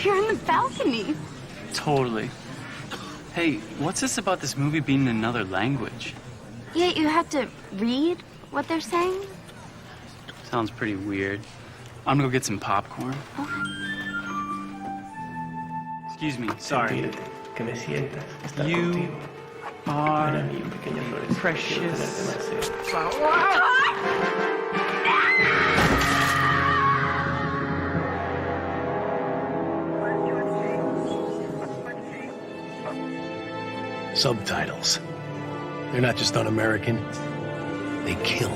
here on the balcony. Totally. Hey, what's this about this movie being in another language? Yeah, you have to read what they're saying? Sounds pretty weird. I'm gonna go get some popcorn. Okay. Excuse me, sorry. Que me sientas, estar You contigo. are Ven a mí, pequeña florecita, quiero precious tenerte más cerca. flower. Subtitles. They're not just un-American, they kill.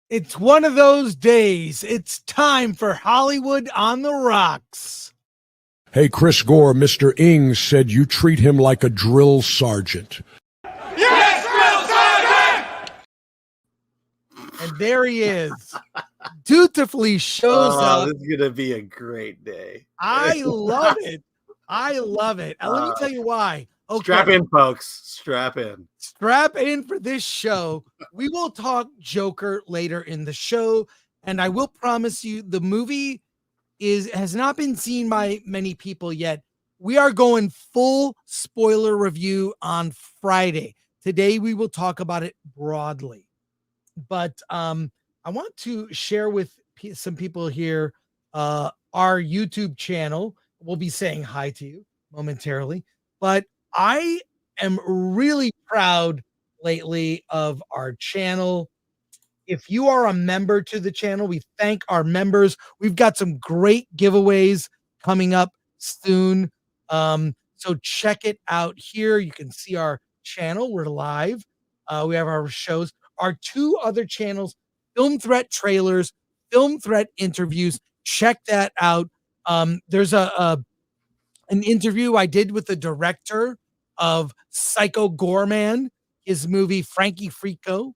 It's one of those days. It's time for Hollywood on the Rocks. Hey, Chris Gore, Mr. Ng said you treat him like a drill sergeant. Yes, drill sergeant! And there he is. Dutifully shows up. This is going to be a great day. I love it. I love it. And let me tell you why. Okay. Strap in, folks. Strap in. Strap in for this show. We will talk Joker later in the show. And I will promise you the movie has not been seen by many people yet. We are going full spoiler review on Friday. Today we will talk about it broadly. But I want to share with some people here our YouTube channel. We'll be saying hi to you momentarily. But I am really proud lately of our channel. If you are a member to the channel, we thank our members. We've got some great giveaways coming up soon. So check it out here. You can see our channel. We're live. We have our shows. Our two other channels, Film Threat Trailers, Film Threat Interviews. Check that out. There's an interview I did with the director of Psycho Goreman, his movie Frankie Frico,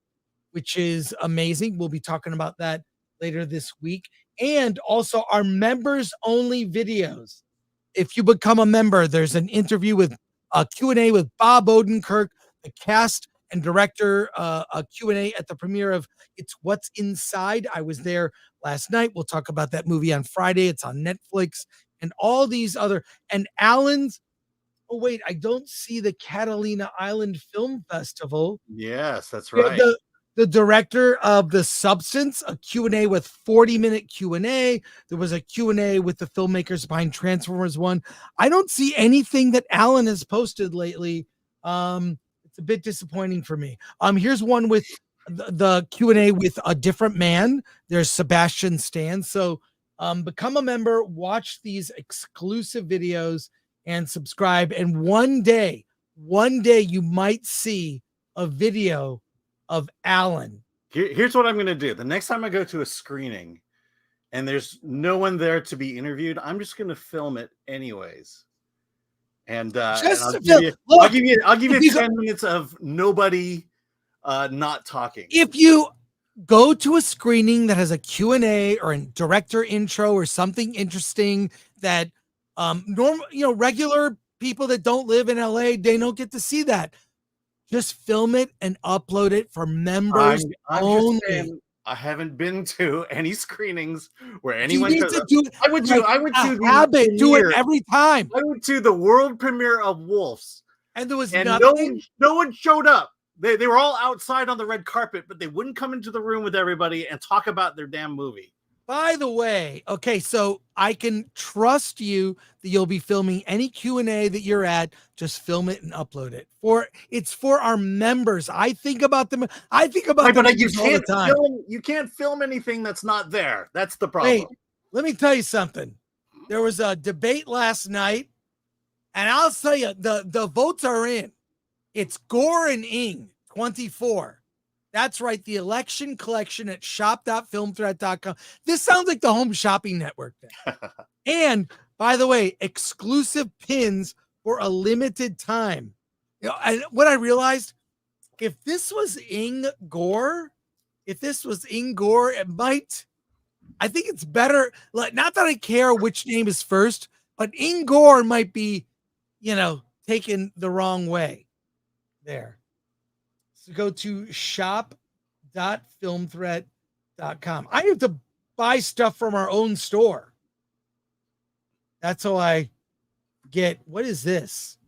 which is amazing. We'll be talking about that later this week. And also our members only videos. If you become a member, there's an interview with a Q&A with Bob Odenkirk, the cast and director, a Q&A at the premiere of It's What's Inside. I was there last night. We'll talk about that movie on Friday. It's on Netflix and all these other, and Alan's, oh wait, I don't see the Catalina Island Film Festival. Yes, that's right. The director of The Substance, a Q&A with 40-minute Q&A. There was a Q&A with the filmmakers behind Transformers 1. I don't see anything that Alan has posted lately. It's a bit disappointing for me. Here's one with the Q&A with a different man. There's Sebastian Stan. So become a member, watch these exclusive videos, and subscribe. And one day you might see a video of Alan. Here's what I'm going to do. The next time I go to a screening and there's no one there to be interviewed, I'm just going to film it anyways. And, I'll give you 10 minutes of nobody not talking. If you go to a screening that has a Q&A or a director intro or something interesting that regular people that don't live in LA, they don't get to see that. Just film it and upload it for members only. Just saying, I haven't been to any screenings where anyone do it. I went to do it every time. I went to the world premiere of Wolves, and there was nothing. No one showed up. They were all outside on the red carpet, but they wouldn't come into the room with everybody and talk about their damn movie. By the way, okay, so I can trust you that you'll be filming any Q&A that you're at. Just film it and upload it. It's for our members. I think about them. I think about them all the time. You can't film anything that's not there. That's the problem. Wait, let me tell you something. There was a debate last night, and I'll tell you, the votes are in. It's Gore and Ng, 24. That's right. The election collection at shop.filmthreat.com. This sounds like the home shopping network. And by the way, exclusive pins for a limited time. And what I realized, if this was Ng Gore, it might I think it's better. Like, not that I care which name is first, but Gore might be, taken the wrong way. There. So go to shop.filmthreat.com. I have to buy stuff from our own store. That's how I get, what is this?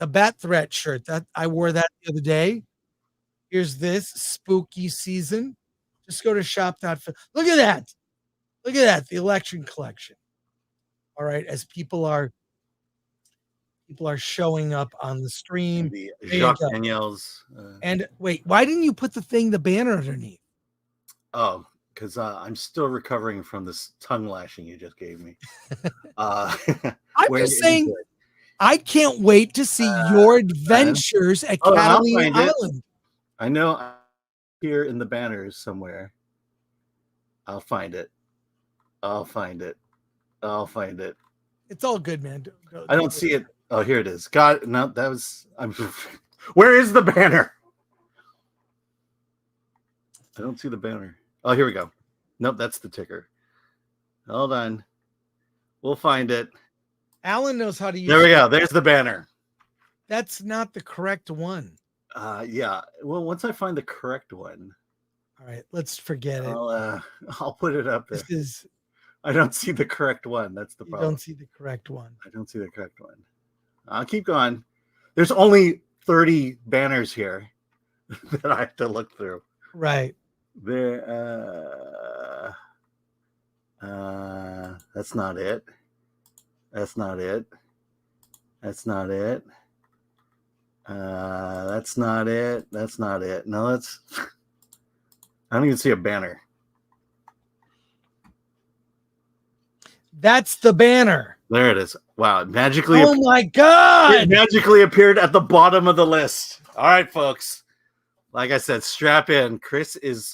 A Bat Threat shirt. That I wore that the other day. Here's this spooky season. Just go to shop.film. Look at that. Look at that. The election collection. All right. As people are showing up on the stream. The Jacques Daniels. And wait, why didn't you put the banner underneath? Oh, because I'm still recovering from this tongue lashing you just gave me. I'm just saying, I can't wait to see your adventures at Catalina Island. I know I'm here in the banners somewhere. I'll find it. It's all good, man. I don't see it. Oh, here it is. God, no, that was. Where is the banner? I don't see the banner. Oh, here we go. Nope, that's the ticker. Hold on. We'll find it. Alan knows how to use. There we go. There's the banner. That's not the correct one. Yeah. Well, once I find the correct one. All right, let's forget it. I'll put it up there. I don't see the correct one. That's the problem. You don't see the correct one. I don't see the correct one. I'll keep going. There's only 30 banners here that I have to look through. Right. There. That's not it. That's not it. That's not it. That's not it. That's not it. No, that's. I don't even see a banner. That's the banner. There it is. Wow, it magically. Oh my God! It magically appeared at the bottom of the list. All right, folks. Like I said, strap in.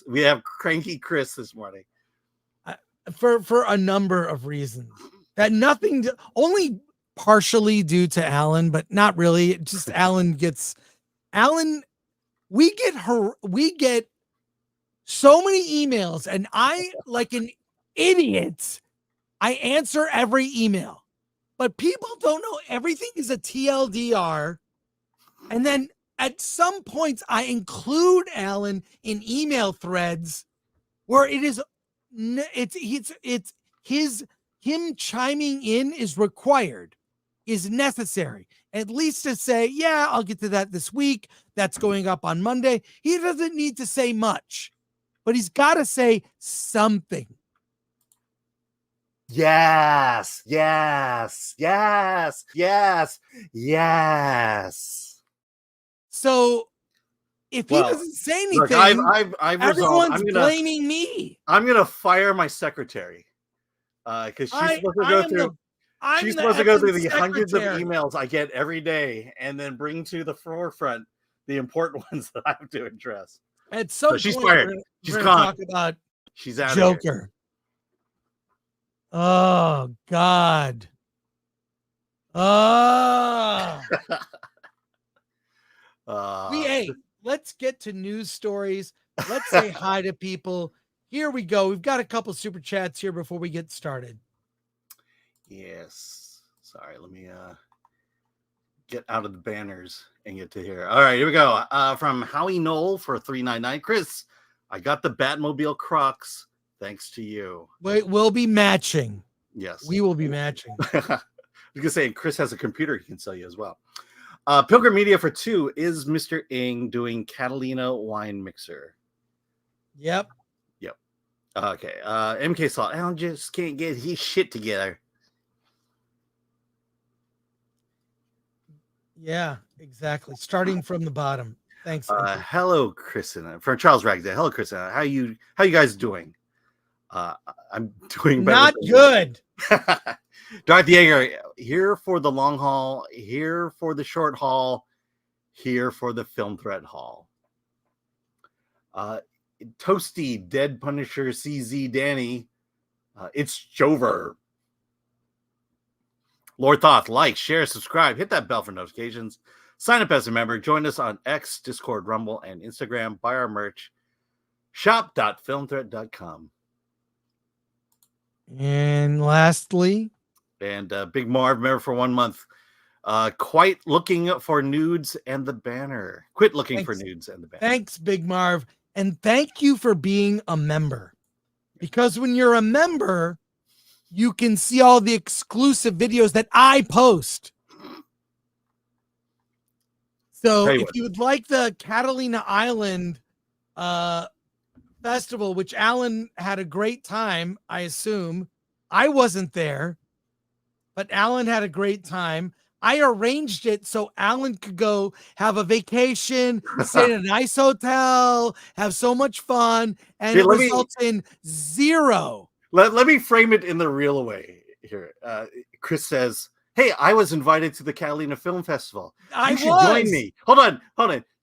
We have cranky Chris this morning. For a number of reasons. That only partially due to Alan, but not really. Just Alan, we get so many emails, and I, like an idiot, I answer every email. But people don't know everything is a TLDR. And then at some points, I include Alan in email threads where him chiming in is required, is necessary. At least to say, yeah, I'll get to that this week. That's going up on Monday. He doesn't need to say much, but he's got to say something. Yes. So if he doesn't say anything, look, I've everyone's blaming me. I'm gonna fire my secretary because she's supposed to go through. She's supposed to go through the hundreds of emails I get every day and then bring to the forefront the important ones that I have to address. At some point, she's fired. She's gone. Talk about she's out. Joker. Oh God. Hey, let's get to news stories. Let's say hi to people. Here we go. We've got a couple super chats here before we get started. Yes. Sorry, let me get out of the banners and get to here. All right, here we go. From Howie Knoll for $3.99. Chris, I got the Batmobile Crocs thanks to you. We'll be matching. Yes. We will be matching. I was gonna say Chris has a computer he can sell you as well. Pilgrim Media for 2 is Mr. Ng doing Catalina wine mixer. Yep. Okay. MK Salt. Alan just can't get his shit together. Yeah, exactly. Starting from the bottom. Thanks. Hello, Chris and from Charles Ragday. Hello, Chris. How you guys doing? I'm doing better. Not good. Darth Yeager, here for the long haul, here for the short haul, here for the film threat haul. Toasty, Dead Punisher, CZ Danny, it's Jover. Lord Thoth, like, share, subscribe, hit that bell for notifications. Sign up as a member. Join us on X, Discord, Rumble, and Instagram. Buy our merch. Shop.filmthreat.com. And lastly, And Big Marv, remember for 1 month, quite looking for nudes and the banner. Quit looking for nudes and the banner. thanks, Big Marv. And thank you for being a member. Because when you're a member, you can see all the exclusive videos that I post. So if you would like the Catalina Island festival, which Alan had a great time, I assume. I wasn't there, but Alan had a great time. I arranged it so Alan could go have a vacation, stay in a nice hotel, have so much fun, and it results in zero. Let me frame it in the real way here. Chris says, hey, I was invited to the Catalina Film Festival. You should join me. Hold on.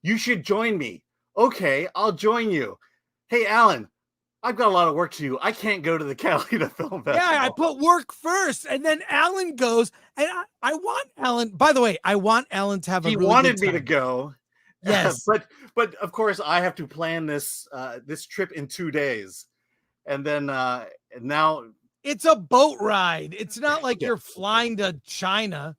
You should join me. Okay, I'll join you. Hey, Alan, I've got a lot of work to do. I can't go to the Catalina Film Festival. Yeah, I put work first, and then Alan goes, and I want Alan. By the way, I want Alan to have a really good time. He wanted me to go. Yes, but of course I have to plan this trip in 2 days, and then now it's a boat ride. It's not like you're flying to China.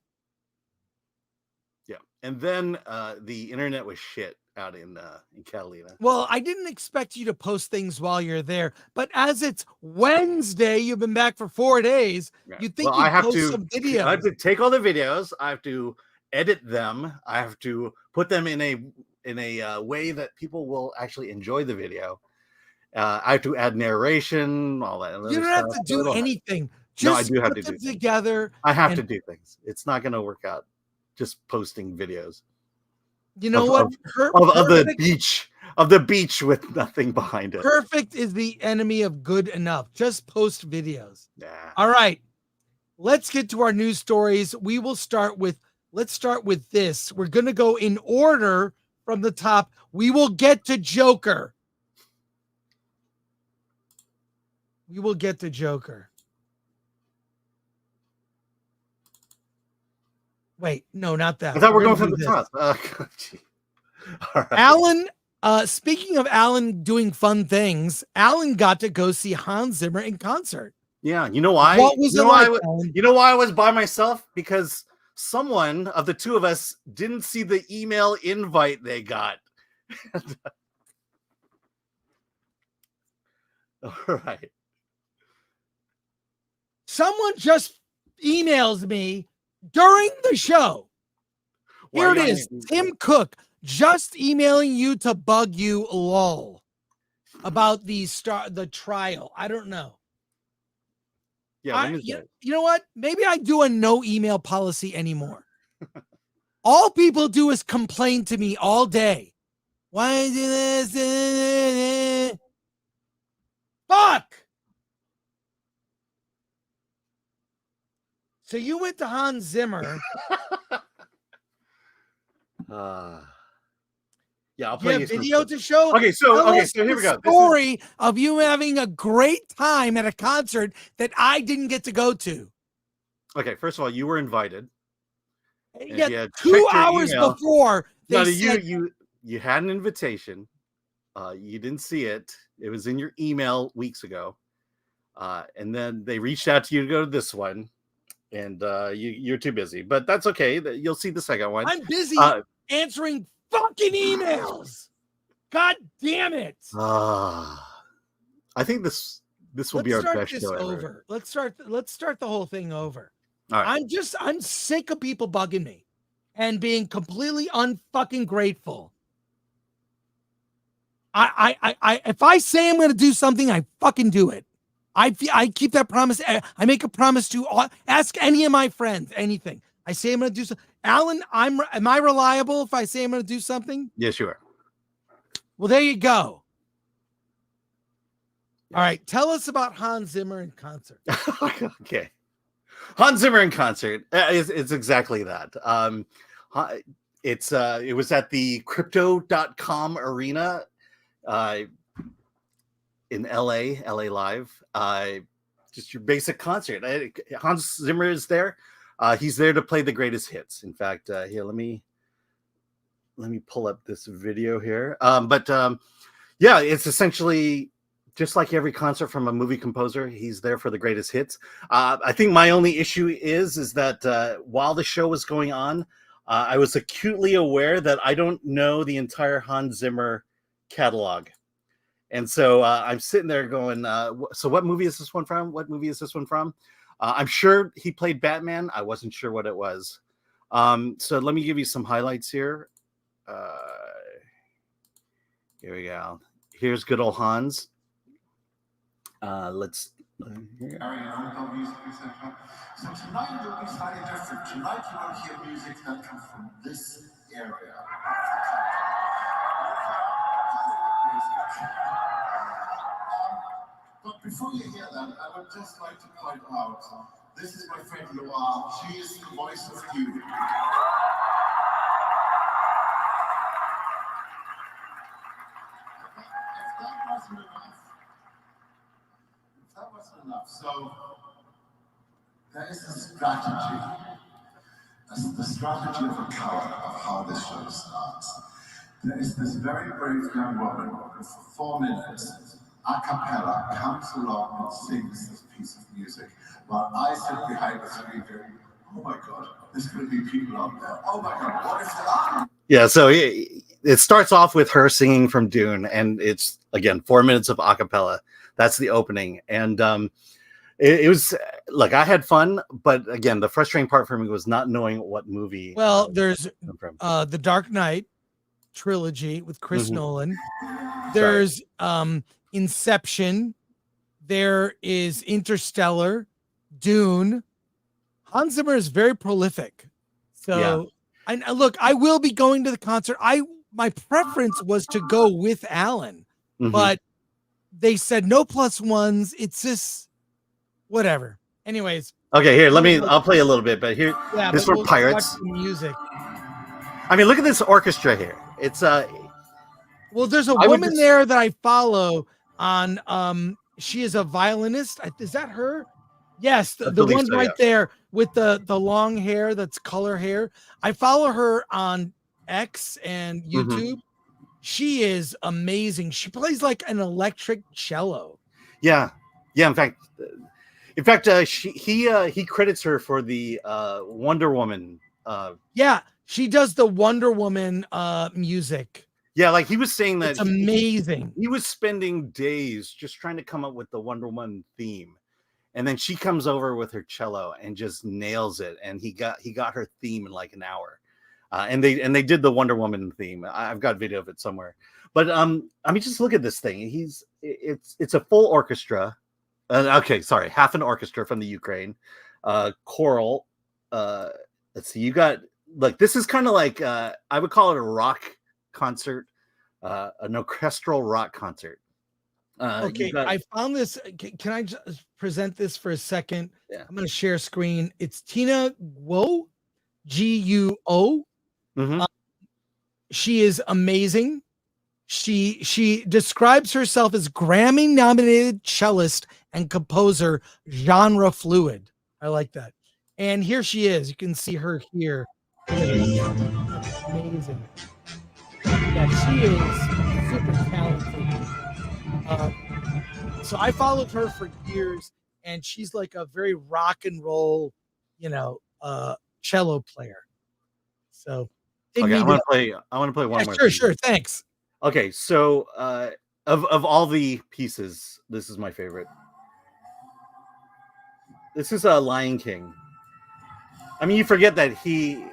Yeah, and then the internet was shit out in Catalina. Well, I didn't expect you to post things while you're there, but as it's Wednesday, you've been back for 4 days. Yeah. You think I have to some videos? I have to take all the videos. I have to edit them. I have to put them in a way that people will actually enjoy the video. I have to add narration, all that. You don't have to do anything. Just I do have to do together. I have to do things. It's not going to work out just posting videos. You know what? Of the beach with nothing behind it. Perfect is the enemy of good enough. Just post videos. Yeah. All right. Let's get to our news stories. Let's start with this. We're going to go in order from the top. We will get to Joker. Wait, no, not that. I thought we're going from the top. All right. Alan, speaking of Alan doing fun things, Alan got to go see Hans Zimmer in concert. Yeah, you know why? What was it like, you know why I was by myself? Because someone of the two of us didn't see the email invite they got. All right. Someone just emails me during the show. Here it is. Tim Cook just emailing you to bug you, lol, about the trial. I don't know. Yeah, you know what? Maybe I do a no email policy anymore. All people do is complain to me all day. Why is this? Fuck! So you went to Hans Zimmer. Yeah, I'll play you video to show. Okay, so here we go. Story of you having a great time at a concert that I didn't get to go to. Okay, first of all, you were invited. Yeah, 2 hours before. You had an invitation. You didn't see it. It was in your email weeks ago. And then they reached out to you to go to this one. And you're too busy, but that's okay. You'll see the second one. I'm busy answering fucking emails. God damn it! I think this will be our best show ever. Let's start the whole thing over. All right. I'm sick of people bugging me and being completely unfucking grateful. I if I say I'm going to do something, I fucking do it. I keep that promise. I make a promise to ask any of my friends anything. I say I'm going to do something. Alan, am I reliable if I say I'm going to do something? Yes, you are. Well, there you go. Yes. All right. Tell us about Hans Zimmer in concert. Okay. Hans Zimmer in concert. It's exactly that. It was at the crypto.com arena. In LA Live, just your basic concert. Hans Zimmer is there. He's there to play the greatest hits. In fact, here, let me pull up this video here. Yeah, it's essentially just like every concert from a movie composer, he's there for the greatest hits. I think my only issue is that while the show was going on, I was acutely aware that I don't know the entire Hans Zimmer catalog. And so I'm sitting there going, so what movie is this one from? What movie is this one from? I'm sure he played Batman. I wasn't sure what it was. So let me give you some highlights here. Here we go. Here's good old Hans. Let's. So tonight will be slightly different. Tonight you will hear music that comes from this area. But before you hear that, I would just like to point out, this is my friend Loire. She is the voice of you. If that wasn't enough, so there is a strategy. The strategy of a coward of how this show starts. There is this very brave young woman who for 4 minutes, a cappella, comes along and sings this piece of music, while I sit behind the screen going, oh my God, there's going to be people out there. Oh my God, what if there are? Yeah, so it starts off with her singing from Dune, and it's, again, 4 minutes of a cappella. That's the opening. And it was, like, I had fun, but again, the frustrating part for me was not knowing what movie. Well, there's the Dark Knight trilogy with Chris Nolan. There's Inception. There is Interstellar, Dune. Hans Zimmer is very prolific. So look, I will be going to the concert. My preference was to go with Alan, but they said no +1s. It's just whatever. Anyways. Okay, here, I'll play a little bit, but here, this for Pirates. Music. I mean, look at this orchestra here. It's well, there's a woman there that I follow on she is a violinist. Is that her? Yes, the one right there with the long hair that's color hair. I follow her on X and YouTube. She is amazing. She plays like an electric cello. Yeah. In fact, he credits her for the Wonder Woman. She does the Wonder Woman music. Yeah, like he was saying that it's amazing. He was spending days just trying to come up with the Wonder Woman theme. And then she comes over with her cello and just nails it. And he got her theme in like an hour. And they did the Wonder Woman theme. I've got video of it somewhere. But I mean, just look at this thing. It's a full orchestra. Half an orchestra from the Ukraine. Choral. Let's see. You got like this is kind of like I would call it a rock concert, an orchestral rock concert. I found this. Can I just present this for a second? Yeah. I'm going to share screen. It's Tina Guo, Guo. She is amazing. She describes herself as Grammy-nominated cellist and composer, genre fluid. I like that. And here she is. You can see her here. Amazing. Yeah, she is super talented. So I followed her for years, and she's like a very rock and roll, cello player. So I want to play one more. Sure. Thanks. Okay, so of all the pieces, this is my favorite. This is a Lion King. I mean, you forget that he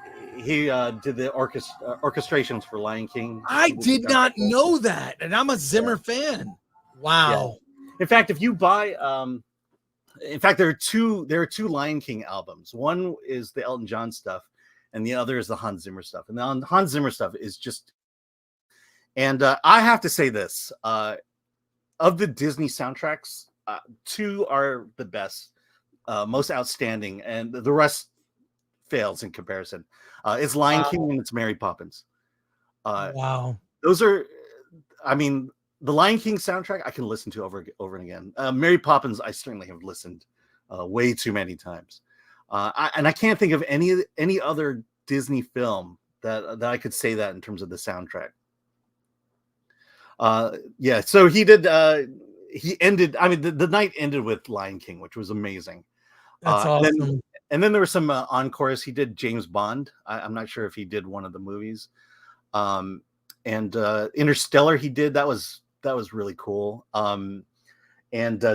did the orchestrations for Lion King. I did not know that, and I'm a Zimmer fan. Wow. Yeah. In fact, if you buy, there are two Lion King albums. One is the Elton John stuff, and the other is the Hans Zimmer stuff. And the Hans Zimmer stuff is just, and I have to say this, of the Disney soundtracks, two are the best, most outstanding, and the rest fails in comparison. It's Lion King and it's Mary Poppins. Wow. Those are, I mean, the Lion King soundtrack I can listen to over and again. Mary Poppins I certainly have listened way too many times. I can't think of any other Disney film that I could say that in terms of the soundtrack. So he did he ended. I mean, the night ended with Lion King, which was amazing. That's awesome. And then there were some encores. He did James Bond. I'm not sure if he did one of the movies. And Interstellar, he did. That was really cool. And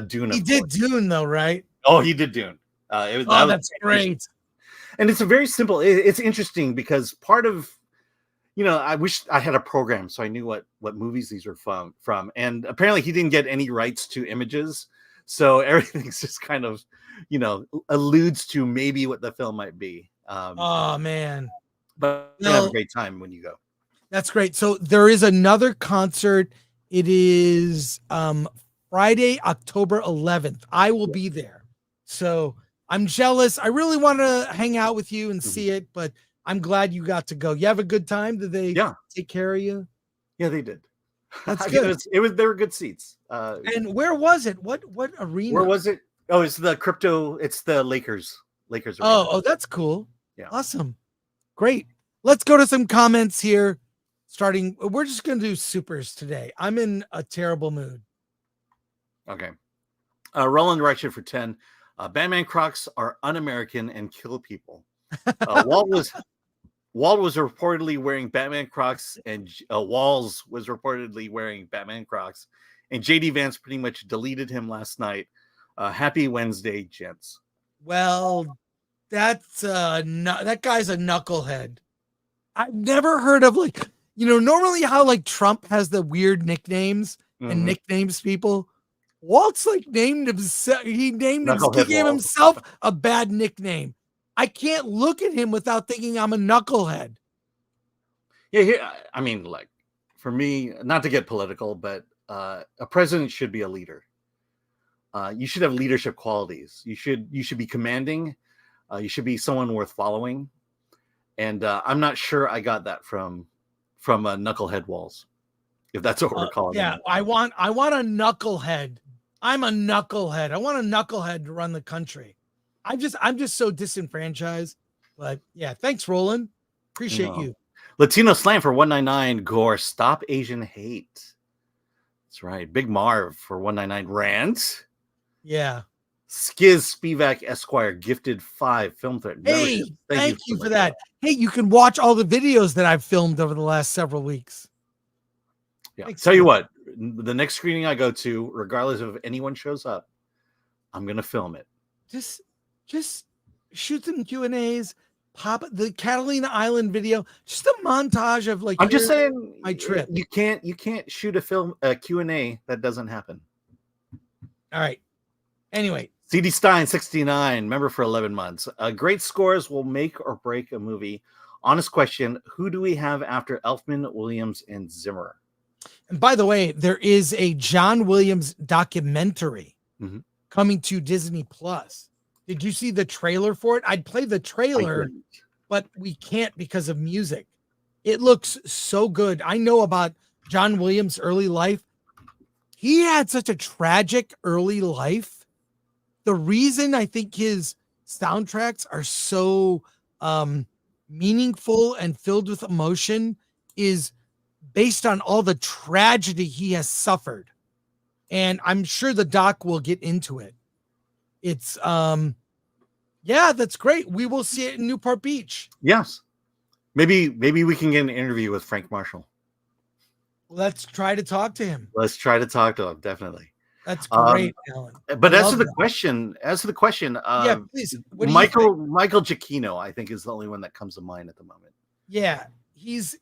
Dune. He did Dune, though, right? Oh, he did Dune. That's great. And it's a very simple. It's interesting because part of, I wish I had a program so I knew what movies these were from. And apparently he didn't get any rights to images, so everything's just kind of, alludes to maybe what the film might be. Oh man! But you have a great time when you go. That's great. So there is another concert. It is Friday, October 11th. I will be there. So I'm jealous. I really want to hang out with you and see it, but I'm glad you got to go. You have a good time? Did they take care of you? Yeah, they did. That's good. They were good seats. And where was it? What arena? Where was it? Oh, it's the Lakers. Lakers arena. Oh, that's cool. Yeah. Awesome. Great. Let's go to some comments here. We're just going to do supers today. I'm in a terrible mood. Okay. Roland Reichert for 10. Batman Crocs are un-American and kill people. Walt was reportedly wearing Batman Crocs, and Walls was reportedly wearing Batman Crocs, and JD Vance pretty much deleted him last night. Happy Wednesday, gents. Well, that's that guy's a knucklehead. I've never heard of normally how Trump has the weird nicknames and nicknames people. Walt's named himself. He gave himself a bad nickname. I can't look at him without thinking I'm a knucklehead. Yeah, I mean, for me, not to get political, but a president should be a leader. You should have leadership qualities. You should be commanding. You should be someone worth following. And I'm not sure I got that from Knucklehead Walls, if that's what we're calling. Yeah, him. I want a knucklehead. I'm a knucklehead. I want a knucklehead to run the country. I'm just so disenfranchised. But yeah, thanks, Roland. Appreciate you. Latino Slam for 199. Gore, stop Asian hate. That's right. Big Marv for 199. Rant. Yeah. Skiz Spivak Esquire gifted 5 film threat. Hey, thank you for that. Hey, you can watch all the videos that I've filmed over the last several weeks. Yeah. Tell you what, the next screening I go to, regardless of if anyone shows up, I'm gonna film it. Just shoot some Q&As, pop the Catalina Island video, just a montage of I'm just saying my trip. You can't shoot a Q&A that doesn't happen. All right. Anyway, CD Stein 69, member for 11 months. Great scores will make or break a movie. Honest question: who do we have after Elfman, Williams, and Zimmer? And by the way, there is a John Williams documentary coming to Disney Plus. Did you see the trailer for it? I'd play the trailer, but we can't because of music. It looks so good. I know about John Williams' early life. He had such a tragic early life. The reason I think his soundtracks are so meaningful and filled with emotion is based on all the tragedy he has suffered. And I'm sure the doc will get into it. It's that's great. We will see it in Newport Beach. Yes. Maybe we can get an interview with Frank Marshall. Let's try to talk to him. Let's try to talk to him, definitely. That's great, Alan. But as to the question, yeah, please. Michael Giacchino, I think, is the only one that comes to mind at the moment. Yeah, he's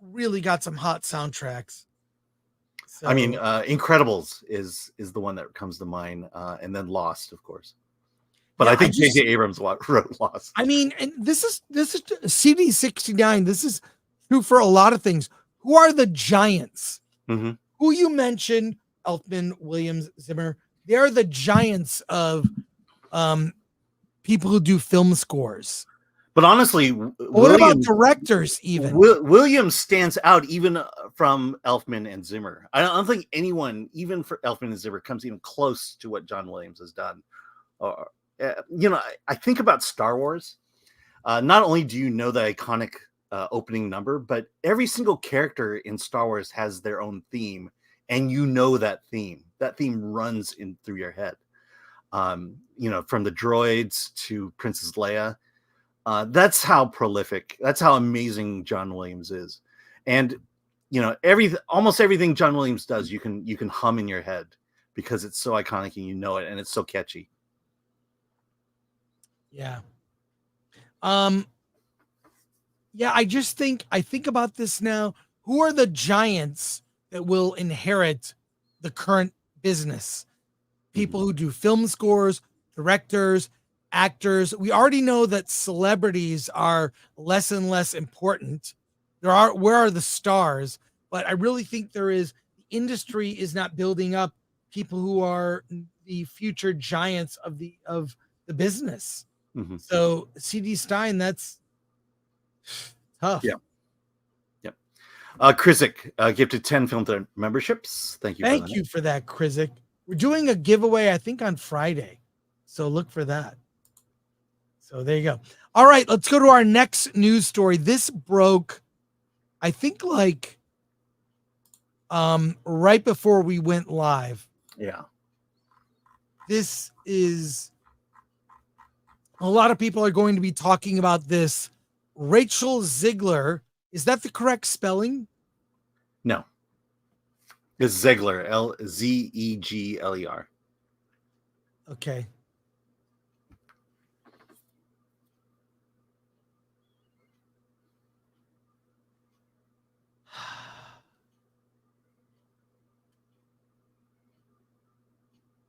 really got some hot soundtracks. So, I mean, Incredibles is the one that comes to mind, and then Lost, of course. But I think J.J. Abrams wrote Lost. I mean, and this is CD 69. This is true for a lot of things. Who are the giants? Mm-hmm. Who you mentioned, Elfman, Williams, Zimmer. They are the giants of people who do film scores. But honestly, what about directors? Even Williams stands out even from Elfman and Zimmer. I don't think anyone, even for Elfman and Zimmer, comes even close to what John Williams has done. I think about Star Wars. Not only do you know the iconic opening number, but every single character in Star Wars has their own theme, and you know that theme. that theme runs in through your head. You know, from the droids to Princess Leia. That's how prolific, that's how amazing John Williams is. And you know, almost everything John Williams does, you can hum in your head because it's so iconic and you know it, and it's so catchy. Yeah. Yeah, I think about this now. Who are the giants that will inherit the current business? People who do film scores, directors, actors. We already know that celebrities are less and less important. Where are the stars? But I really think the industry is not building up people who are the future giants of the business. Mm-hmm. So C.D. Stein, that's tough. Yeah. Yep. Krizik gifted 10 film memberships. Thank you. Thank you for that, Krizik. We're doing a giveaway, I think, on Friday. So look for that. So there you go. All right, let's go to our next news story. This broke, I think, like right before we went live. Yeah. This is, a lot of people are going to be talking about this. Rachel Zegler, is that the correct spelling? No. It's Zegler, Zegler. Okay.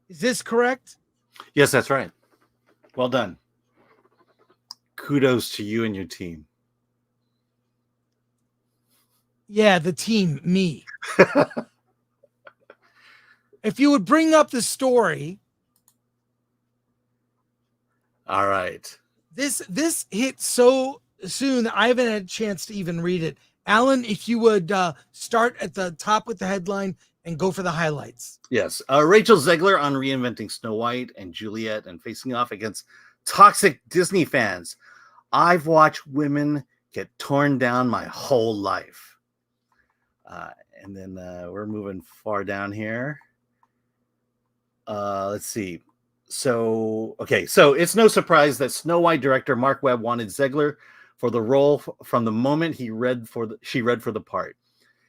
Is this correct? Yes, that's right. Well done. Kudos to you and your team. Yeah, the team, me. If you would bring up the story. All right. This hit so soon that I haven't had a chance to even read it. Alan, if you would start at the top with the headline and go for the highlights. Yes. Rachel Zegler on reinventing Snow White and Juliet and facing off against toxic Disney fans. I've watched women get torn down my whole life. And then we're moving far down here. Let's see. So it's no surprise that Snow White director Mark Webb wanted Zegler for the role from the moment she read for the part.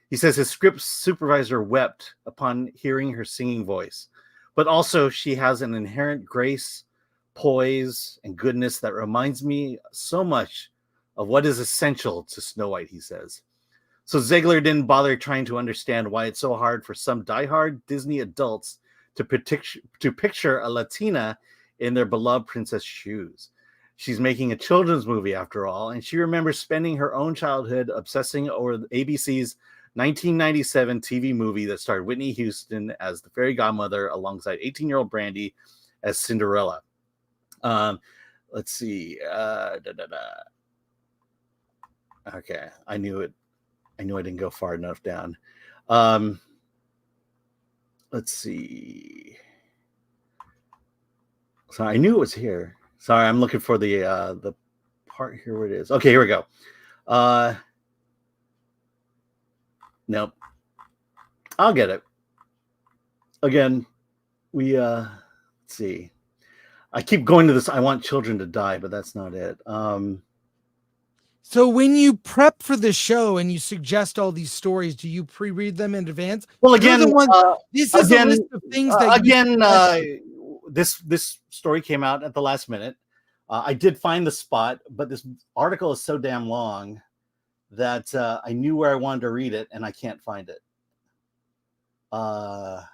He says his script supervisor wept upon hearing her singing voice, but also she has an inherent grace, poise, and goodness that reminds me so much of what is essential to Snow White, he says. So Zegler didn't bother trying to understand why it's so hard for some diehard Disney adults to picture a Latina in their beloved princess shoes. She's making a children's movie after all, and she remembers spending her own childhood obsessing over ABC's 1997 TV movie that starred Whitney Houston as the fairy godmother alongside 18-year-old Brandy as Cinderella. Let's see. Okay, I knew it. I knew I didn't go far enough down. Let's see. So I knew it was here. Sorry, I'm looking for the part here where it is. Okay, here we go. Nope. I'll get it. Again, let's see. I keep going to this. I want children to die, but that's not it. So when you prep for the show and you suggest all these stories, do you pre-read them in advance? Well, again, this is a list of things that this story came out at the last minute. I did find the spot, but this article is so damn long that I knew where I wanted to read it, and I can't find it. All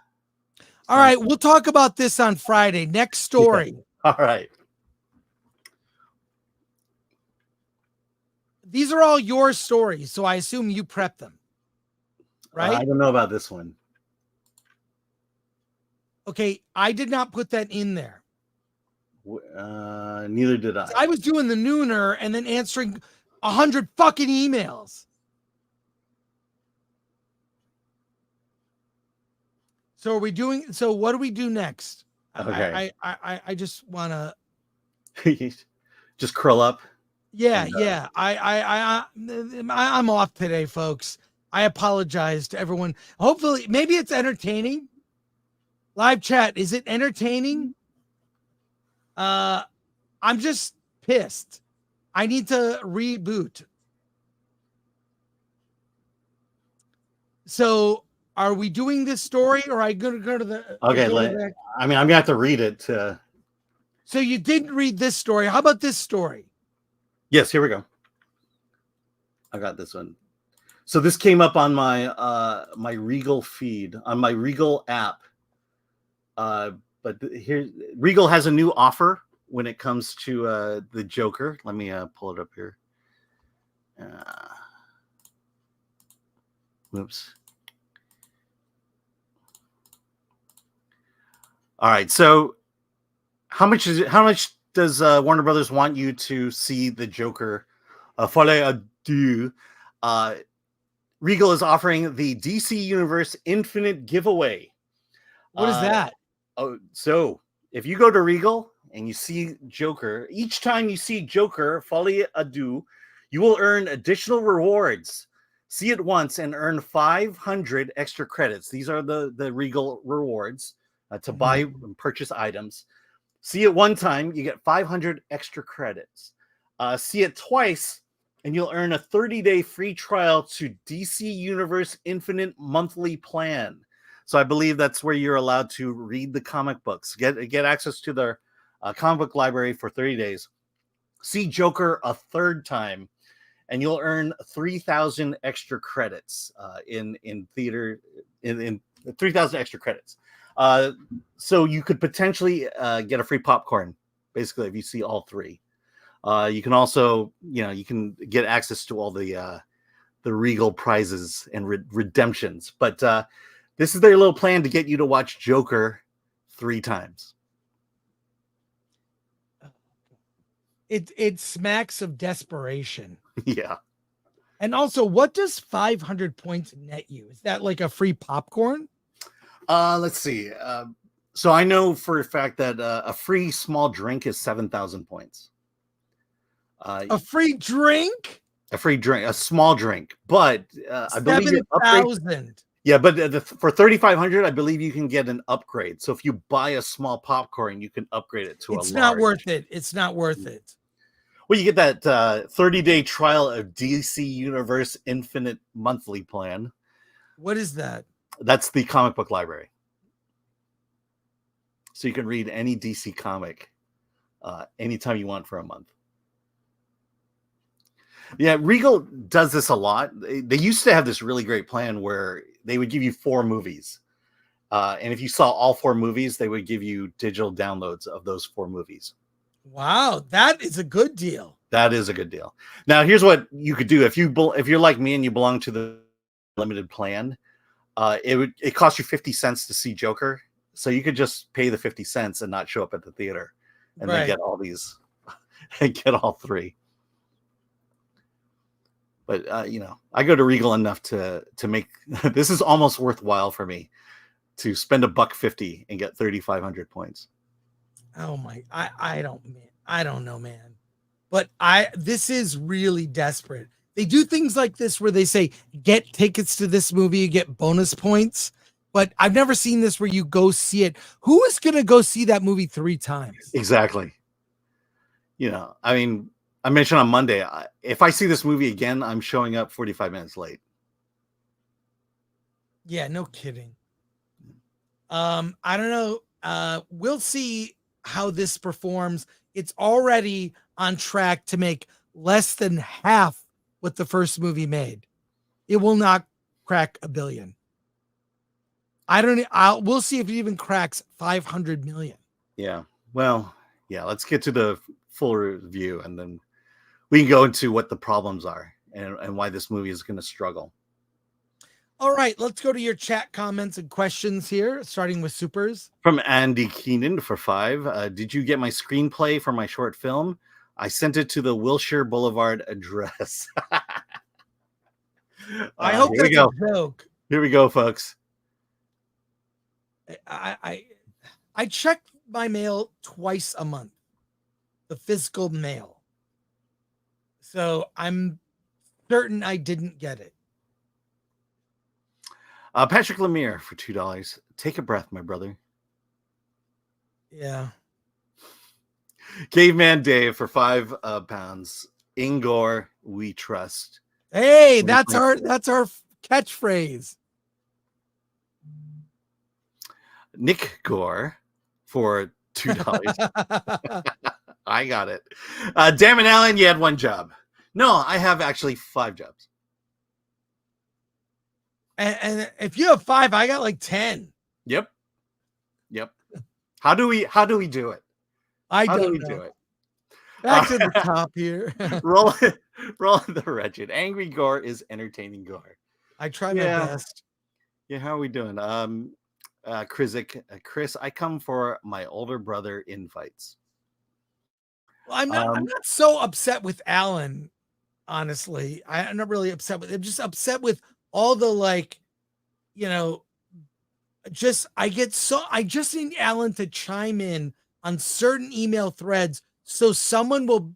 right, we'll talk about this on Friday. Next story. Yeah. All right. These are all your stories, so I assume you prep them, right? I don't know about this one. Okay, I did not put that in there. Neither did I. I was doing the nooner and then answering 100 fucking emails. So are we doing? So what do we do next? Okay. I just want to just curl up. Yeah, yeah. I'm off today, folks. I apologize to everyone. Hopefully, maybe it's entertaining. Live chat, is it entertaining? I'm just pissed. I need to reboot. So, are we doing this story, or are I going to go to the? Okay, I'm gonna have to read it. So you didn't read this story. How about this story? Yes, here we go. I got this one. So this came up on my my Regal feed, on my Regal app. But here, Regal has a new offer when it comes to the Joker. Let me pull it up here. Whoops. All right. So how much does Warner Brothers want you to see the Joker? Folie, Deux. Regal is offering the DC Universe Infinite giveaway. What is that? Oh, so if you go to Regal and you see Joker, each time you see Joker, Folie, Deux, you will earn additional rewards. See it once and earn 500 extra credits. These are the Regal rewards to buy and purchase items. See it one time, you get 500 extra credits. See it twice, and you'll earn a 30-day free trial to DC Universe Infinite monthly plan. So I believe that's where you're allowed to read the comic books, get access to their comic book library for 30 days. See Joker a third time, and you'll earn 3,000 extra credits in theater, in 3,000 extra credits. So you could potentially get a free popcorn, basically, if you see all three. You can also, you can get access to all the Regal prizes and redemptions. But this is their little plan to get you to watch Joker 3 times. It smacks of desperation. Yeah. And also, what does 500 points net you? Is that like a free popcorn? Let's see. So I know for a fact that a free small drink is 7,000 points. A free drink? A free drink, a small drink. But I believe 7,000. Yeah, but for 3,500, I believe you can get an upgrade. So if you buy a small popcorn, you can upgrade it to It's not worth it. It's not worth it. Well, you get that 30-day trial of DC Universe Infinite monthly plan. What is that? That's the comic book library. So you can read any DC comic anytime you want for a month. Yeah, Regal does this a lot. They used to have this really great plan where they would give you 4 movies. And if you saw all 4 movies, they would give you digital downloads of those 4 movies. Wow, that is a good deal. That is a good deal. Now, here's what you could do. If you're like me and you belong to the limited plan, it costs you 50 cents to see Joker. So you could just pay the 50 cents and not show up at the theater and then get all these and get all 3. But I go to Regal enough to make this is almost worthwhile for me to spend $1.50 and get 3,500 points. Oh my! I don't know, man. But this is really desperate. They do things like this where they say get tickets to this movie, you get bonus points. But I've never seen this where you go see it. Who is going to go see that movie 3 times? Exactly. I mean, I mentioned on Monday, if I see this movie again, I'm showing up 45 minutes late. Yeah, no kidding. I don't know. We'll see how this performs. It's already on track to make less than half what the first movie made. It will not crack $1 billion. We'll see if it even cracks 500 million. Yeah. Well, yeah, let's get to the full review and then we can go into what the problems are and why this movie is going to struggle. All right, let's go to your chat comments and questions here, starting with Supers. From Andy Keenan for 5. Did you get my screenplay for my short film? I sent it to the Wilshire Boulevard address. I hope that's a joke. Here we go, folks. I check my mail twice a month, the physical mail. So I'm certain I didn't get it. Patrick Lemire for $2. Take a breath, my brother. Yeah. Caveman Dave for £5. Ingor, we trust. Hey, that's our catchphrase. Nick Gore for $2. I got it. Damn it, Alan, you had one job. No, I have actually 5 jobs. And if you have 5, I got like 10. Yep. How do we do it? I How don't do we know. do it? Back to the top here. roll the wretched. Angry Gore is entertaining Gore. I try my best. Yeah, how are we doing? Chris, I come for my older brother invites. Well, I'm not so upset with Alan, honestly. I'm not really upset with him. I'm just upset with all the I just need Alan to chime in on certain email threads so someone will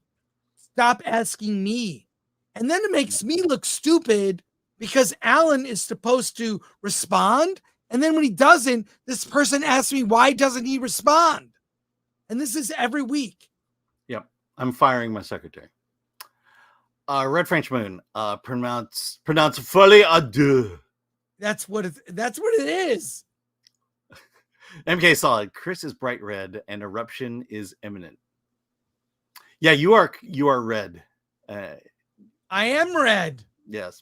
stop asking me. And then it makes me look stupid because Alan is supposed to respond. And then when he doesn't, this person asks me, why doesn't he respond? And this is every week. Yep. I'm firing my secretary. Red French Moon, pronounce Folie à Deux. That's what it is. MK Solid, Chris is bright red and eruption is imminent. Yeah, you are red. I am red. Yes.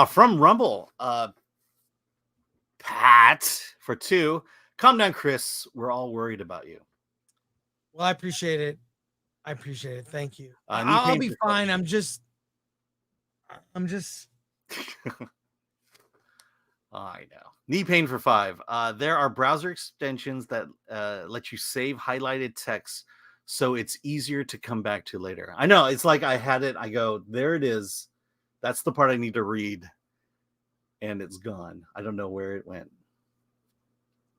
From Rumble, Pat for 2. Calm down, Chris. We're all worried about you. Well, I appreciate it. Thank you. I'll be fine. I'm just. I know. Knee pain for 5. There are browser extensions that let you save highlighted text so it's easier to come back to later. I know. It's like I had it. I go, there it is. That's the part I need to read. And it's gone. I don't know where it went.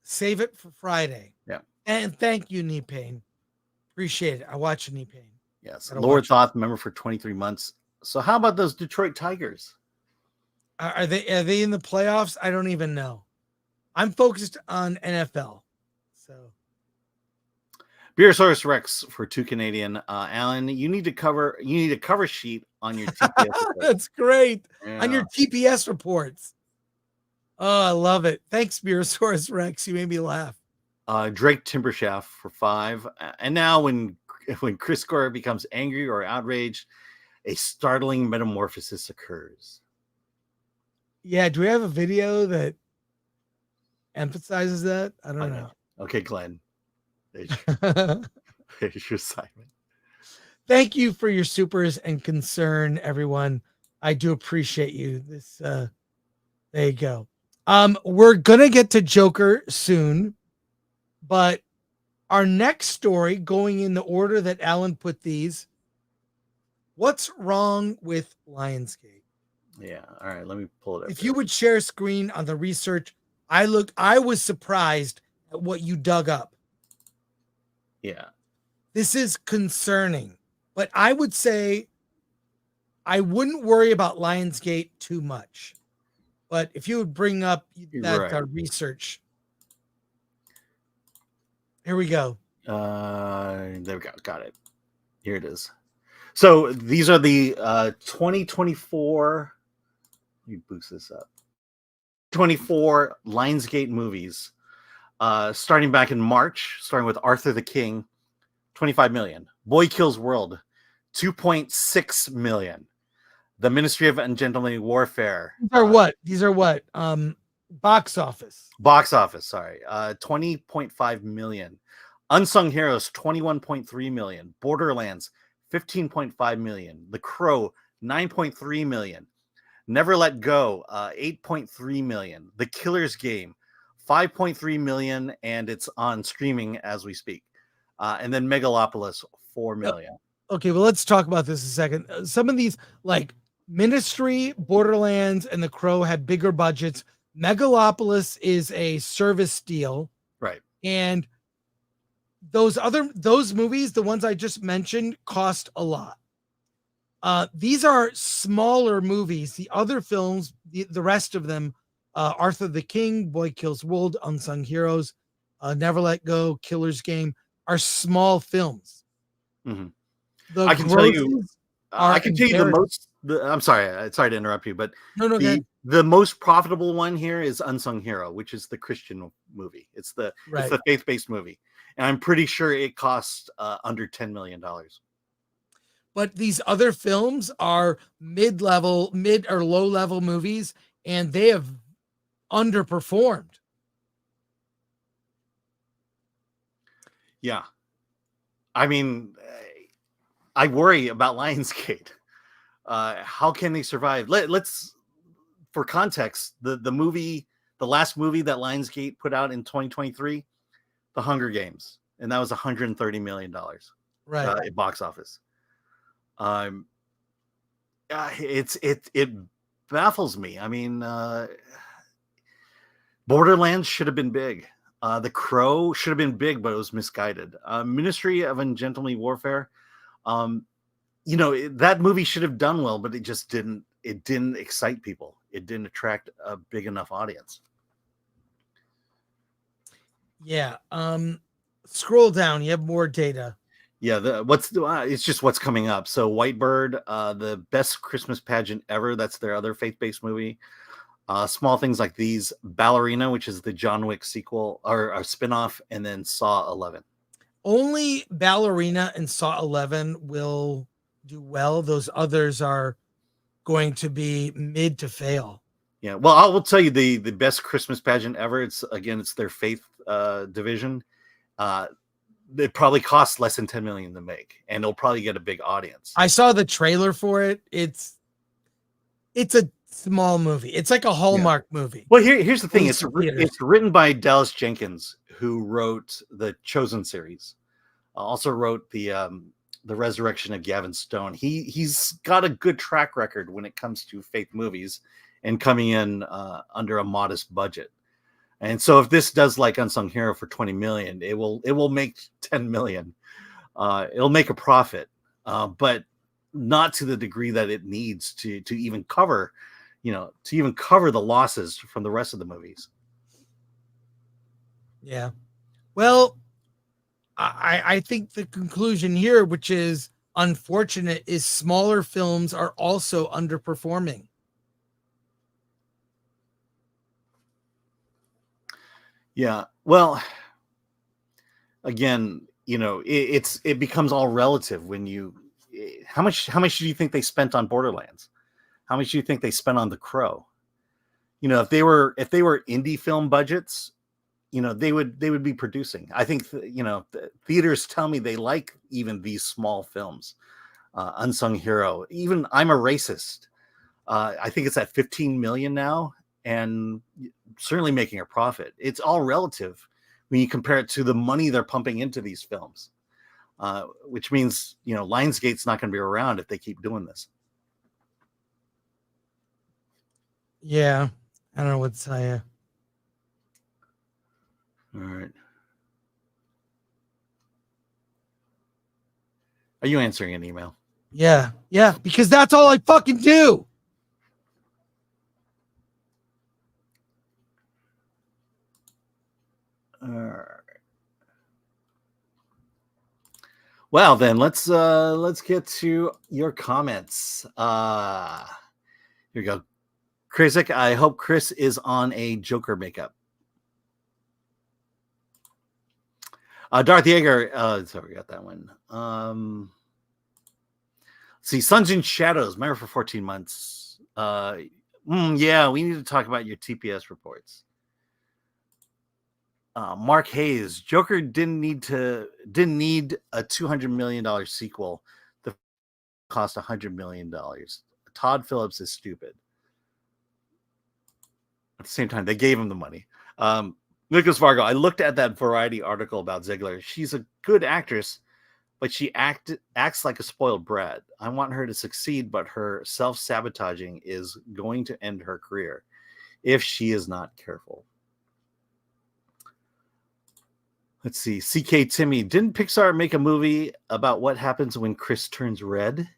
Save it for Friday. Yeah. And thank you, Knee Pain. Appreciate it. I watch Knee Pain. Yes. Lord Thoth, member for 23 months. So how about those Detroit Tigers? Are they in the playoffs? I don't even know. I'm focused on NFL. So Beersaurus Rex for 2 Canadian. Alan, you need a cover sheet on your TPS report. That's great. Yeah. On your TPS reports. Oh, I love it. Thanks, Beersaurus Rex. You made me laugh. Drake Timbershaft for 5. And now when Chris Gore becomes angry or outraged, a startling metamorphosis occurs. Yeah, do we have a video that emphasizes that? I don't know. Okay, Glenn. There's your assignment. Thank you for your supers and concern, everyone. I do appreciate you. There you go. We're gonna get to Joker soon, but our next story, going in the order that Alan put these, what's wrong with Lionsgate? Yeah. All right. Let me pull it up. If you would share screen on the research, I was surprised at what you dug up. Yeah. This is concerning, but I would say I wouldn't worry about Lionsgate too much. But if you would bring up that research. Here we go. There we go. Got it. Here it is. So these are the 2024. Let me boost this up. 24 Lionsgate movies, starting back in March, starting with Arthur the King, 25 million. Boy Kills World, 2.6 million. The Ministry of Ungentlemanly Warfare. These are what? Box office. Box office, sorry. 20.5 million. Unsung Heroes, 21.3 million. Borderlands, 15.5 million. The Crow, 9.3 million. Never Let Go, 8.3 million. The Killer's Game, 5.3 million, and it's on streaming as we speak. And then Megalopolis, 4 million. Okay, well, let's talk about this a second. Some of these, like Ministry, Borderlands, and The Crow, had bigger budgets. Megalopolis is a service deal. Right. And those movies, the ones I just mentioned, cost a lot. These are smaller movies. The other films, the rest of them, Arthur the King, Boy Kills World, Unsung Heroes, Never Let Go, Killer's Game are small films. Mhm. The I can tell you, grosses I are can tell you the embarrassing. most. I'm sorry to interrupt you, but No, go ahead. the most profitable one here is Unsung Hero, which is the Christian movie. It's the Right. faith-based movie, and I'm pretty sure it cost under $10 million. But these other films are mid or low-level movies, and they have underperformed. Yeah, I mean, I worry about Lionsgate. How can they survive? Let's, for context, the last movie that Lionsgate put out in 2023, The Hunger Games, and that was $130 million, Right. at box office. It baffles me. I mean, Borderlands should have been big. The Crow should have been big, but it was misguided. Ministry of Ungentlemanly Warfare, that movie should have done well, but it just didn't. It didn't excite people. It didn't attract a big enough audience. Yeah. Scroll down. You have more data. Yeah. It's just what's coming up. So Whitebird, the best Christmas pageant ever. That's their other faith-based movie. Small things like these, Ballerina, which is the John Wick sequel or a spinoff, and then Saw 11. Only Ballerina and Saw 11 will do well. Those others are going to be mid to fail. Yeah, well, I will tell you the best Christmas pageant ever. It's their faith division. It probably costs less than $10 million to make, and it'll probably get a big audience. I saw the trailer for it. It's a small movie. It's like a Hallmark movie. Well, here's the thing. It's written by Dallas Jenkins, who wrote the Chosen series. Also wrote the Resurrection of Gavin Stone. He's got a good track record when it comes to faith movies and coming in under a modest budget. And so if this does like Unsung Hero for 20 million, it will make 10 million. It'll make a profit, but not to the degree that it needs to even cover, the losses from the rest of the movies. Yeah. Well, I think the conclusion here, which is unfortunate, is smaller films are also underperforming. Yeah. Well, again, it becomes all relative when how much do you think they spent on Borderlands? How much do you think they spent on The Crow? If they were indie film budgets, they would be producing. I think theaters tell me they like even these small films. Unsung Hero, even I'm a Racist. I think it's at 15 million now, and certainly making a profit. It's all relative when you compare it to the money they're pumping into these films, which means Lionsgate's not going to be around if they keep doing this. Yeah, I don't know what to tell you. All right. Are you answering an email? Yeah, because that's all I fucking do. All right. Well, then let's get to your comments. Here we go. Chrisic, I hope Chris is on a Joker makeup. Darth Yeager, so we got that one. See, Suns and Shadows, Remember for 14 months. Yeah, we need to talk about your TPS reports. Mark Hayes, Joker didn't need a $200 million sequel that cost $100 million. Todd Phillips is stupid. At the same time, they gave him the money. Nicholas Vargo, I looked at that Variety article about Ziegler. She's a good actress, but she acts like a spoiled brat. I want her to succeed, but her self-sabotaging is going to end her career if she is not careful. Let's see. CK Timmy, didn't Pixar make a movie about what happens when Chris turns red?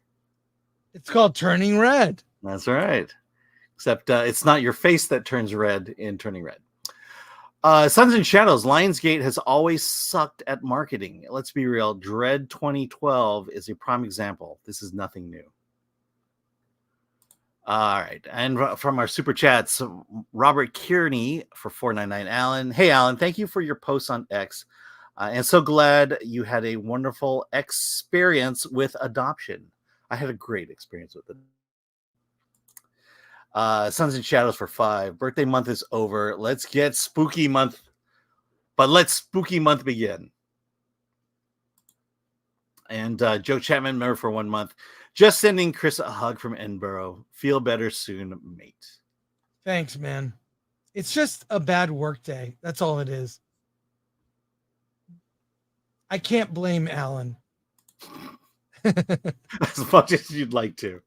It's called Turning Red. That's right. Except it's not your face that turns red in Turning Red. Sons and Shadows. Lionsgate has always sucked at marketing. Let's be real. Dread 2012 is a prime example. This is nothing new. All right. And from our super chats, Robert Kearney for 499 Alan. Hey, Alan, thank you for your posts on X. And so glad you had a wonderful experience with adoption. I had a great experience with it. Sons and Shadows for 5. Birthday month is over. Let's get spooky month. But let spooky month begin. And Joe Chapman, member for 1 month. Just sending Chris a hug from Edinburgh. Feel better soon, mate. Thanks, man. It's just a bad work day. That's all it is. I can't blame Alan. As much as you'd like to.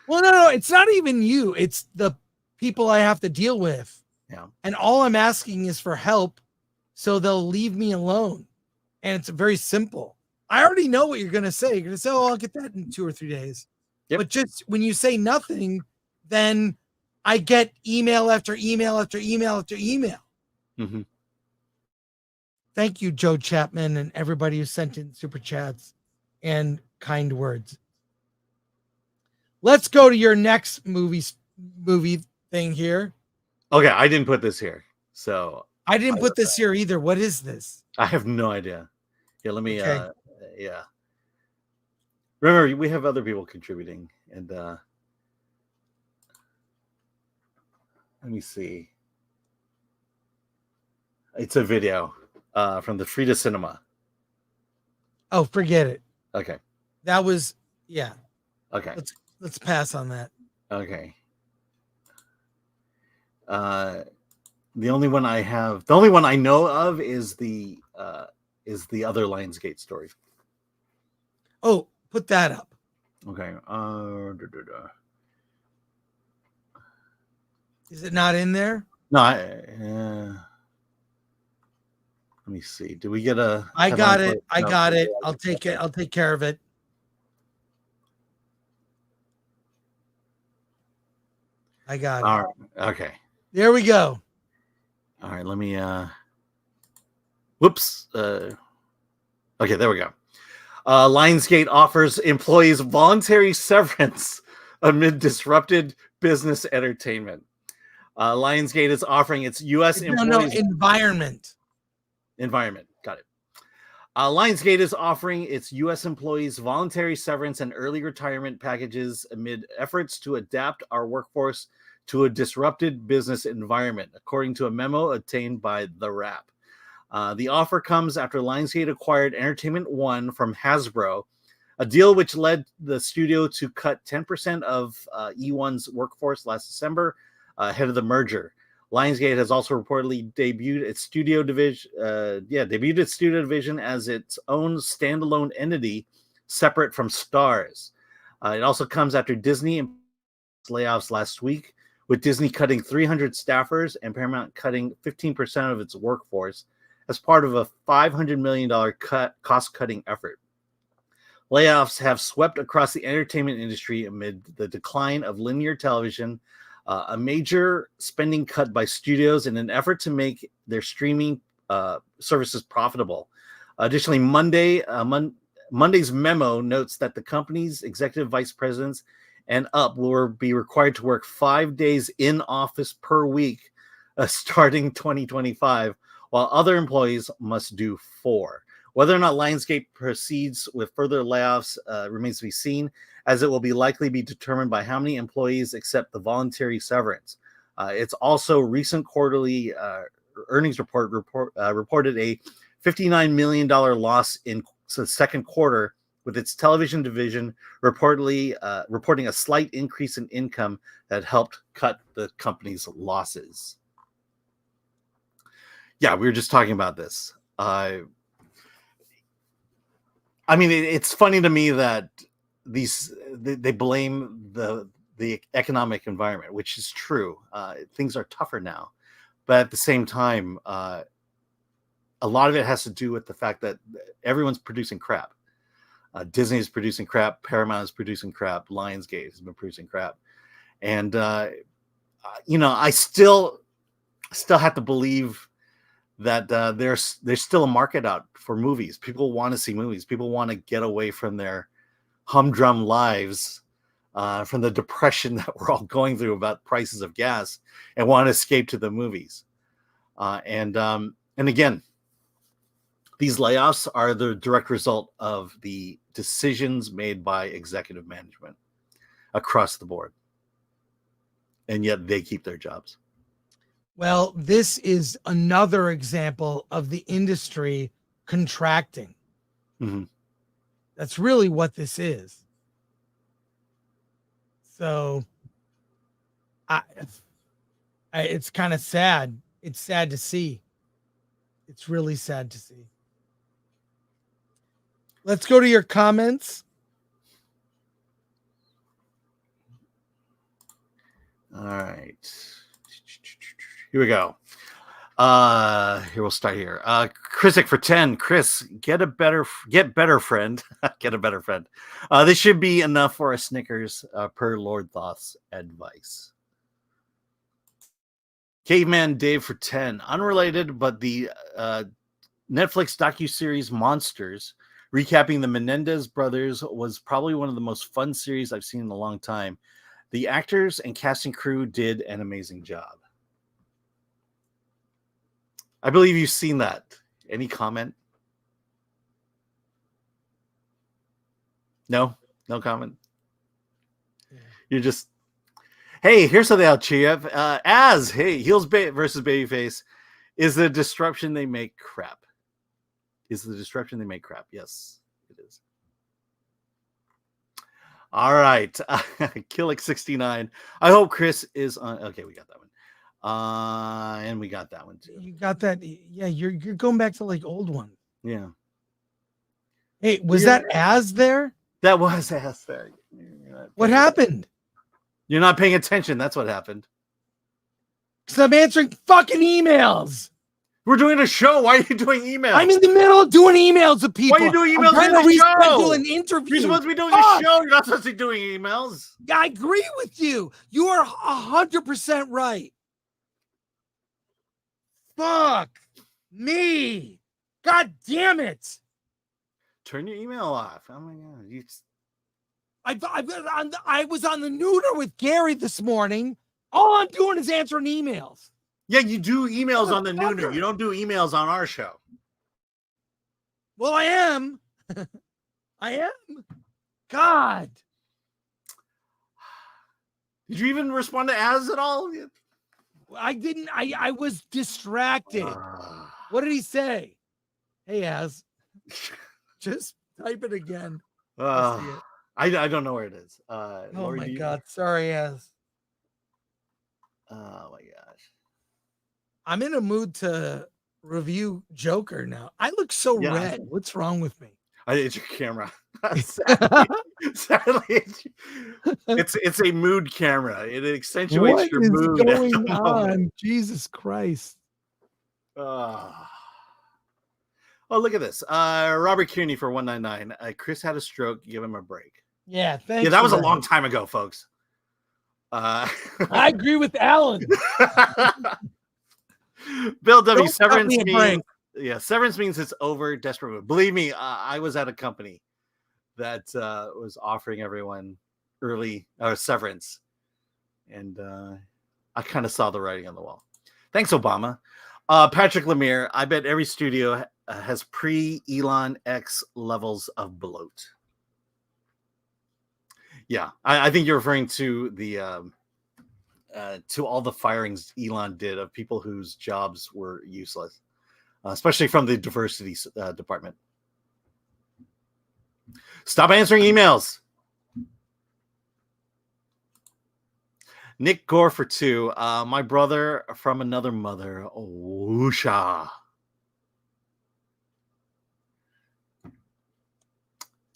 Well, no, it's not even you. It's the people I have to deal with. Yeah. And all I'm asking is for help, so they'll leave me alone. And it's very simple. I already know what you're going to say. You're going to say, oh, I'll get that in 2 or 3 days. Yep. But just when you say nothing, then I get email after email after email after email. Mm-hmm. Thank you, Joe Chapman, and everybody who sent in super chats and kind words. Let's go to your next movie thing here. Okay, I didn't put this here. So I didn't put this here either. What is this? I have no idea. Yeah, let me Okay. Yeah. Remember, we have other people contributing, and let me see. It's a video from the Frida Cinema. Oh, forget it. Okay. That was yeah. Okay. Let's pass on that. Okay. The only one I know of is the other Lionsgate story. Oh, put that up. Okay. Is it not in there? No, let me see. Do we get a? I got it. I got it. I'll take it. I'll take care of it. I got it. All right. Okay. There we go. All right. Let me. Whoops. Okay. There we go. Lionsgate offers employees voluntary severance amid disrupted business entertainment. Lionsgate is offering its U.S. employees environment. Got it. Lionsgate is offering its U.S. employees voluntary severance and early retirement packages amid efforts to adapt our workforce to a disrupted business environment, according to a memo obtained by The Wrap. The offer comes after Lionsgate acquired Entertainment One from Hasbro, a deal which led the studio to cut 10% of E1's workforce last December ahead of the merger. Lionsgate has also reportedly debuted its studio division as its own standalone entity, separate from Starz. It also comes after Disney layoffs last week, with Disney cutting 300 staffers and Paramount cutting 15% of its workforce as part of a $500 million cost-cutting effort. Layoffs have swept across the entertainment industry amid the decline of linear television, a major spending cut by studios in an effort to make their streaming services profitable. Additionally, Monday's memo notes that the company's executive vice presidents and up will be required to work 5 days in office per week starting 2025, while other employees must do 4. Whether or not Lionsgate proceeds with further layoffs remains to be seen, as it will likely be determined by how many employees accept the voluntary severance. It's also recent quarterly earnings reported a $59 million loss in the second quarter, with its television division reporting a slight increase in income that helped cut the company's losses. Yeah, we were just talking about this. I mean, it's funny to me that they blame the economic environment, which is true. Things are tougher now, but at the same time, a lot of it has to do with the fact that everyone's producing crap. Disney is producing crap. Paramount is producing crap. Lionsgate has been producing crap, and I still have to believe that there's still a market out for movies. People want to see movies. People want to get away from their humdrum lives, from the depression that we're all going through about prices of gas, and want to escape to the movies. And again, these layoffs are the direct result of the decisions made by executive management across the board. And yet they keep their jobs. Well, this is another example of the industry contracting. Mm-hmm. That's really what this is. So it's kind of sad. It's sad to see. It's really sad to see. Let's go to your comments. All right. Here we go. Here we'll start here. Chrisic for 10. Chris, get better, friend. Get a better friend. This should be enough for a Snickers, per Lord Thoth's advice. Caveman Dave for 10. Unrelated, but the Netflix docuseries Monsters, recapping the Menendez brothers, was probably one of the most fun series I've seen in a long time. The actors and casting crew did an amazing job. I believe you've seen that. Any comment? No comment. Yeah. You're just, hey, here's something I'll cheer up. Heels versus Babyface is the disruption they make crap. Yes, it is. All right. Killick69. I hope Chris is on. Okay, we got that one. And we got that one too. You got that? Yeah, you're going back to like old one. Yeah. Hey, was that Az there? That was Az there. What happened? You're not paying attention. That's what happened. Because I'm answering fucking emails. We're doing a show. Why are you doing emails? I'm in the middle of doing emails with people. Why are you doing emails? I'm trying to reschedule an interview. You're supposed to be doing a show. You're not supposed to be doing emails. I agree with you. You are 100% right. Fuck me. God damn it. Turn your email off. Oh my God. I was on the neuter with Gary this morning. All I'm doing is answering emails. Yeah, you do emails on the nooner. You don't do emails on our show. Well, I am. I am. God. Did you even respond to Az at all? I didn't. I was distracted. What did he say? Hey, Az. Just type it again. I don't know where it is. Oh Lori, my God. Sorry, Az. Oh my gosh. I'm in a mood to review Joker now. I look so red. What's wrong with me? It's your camera. Sadly, it's a mood camera. It accentuates your mood. What is going on? Jesus Christ. Oh, look at this. Robert Cuny for 199. Chris had a stroke. Give him a break. Yeah, thanks. Yeah, that was a long time ago, folks. I agree with Alan. Bill W. Severance means, Severance means it's over. Desperate move. Believe me, I was at a company that was offering everyone early severance, and I kind of saw the writing on the wall. Thanks, Obama. Patrick Lemire. I bet every studio has pre-Elon X levels of bloat. Yeah, I think you're referring to the to all the firings Elon did of people whose jobs were useless, especially from the diversity department. Stop answering emails. Nick Gore for 2. My brother from another mother. Whoosha.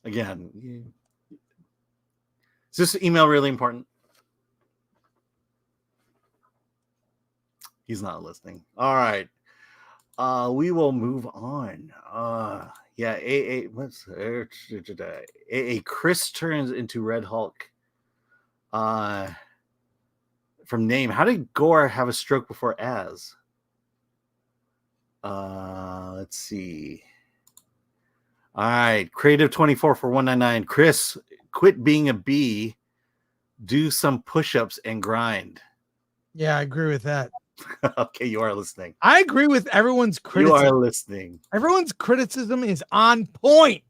Again, is this email really important? He's not listening. All right. We will move on. What's today? Chris turns into Red Hulk. From name. How did Gore have a stroke before Az? Let's see. All right, Creative 24 for 199. Chris, quit being a bee. Do some push-ups and grind. Yeah, I agree with that. Okay, you are listening. I agree with everyone's criticism. You are listening. Everyone's criticism is on point.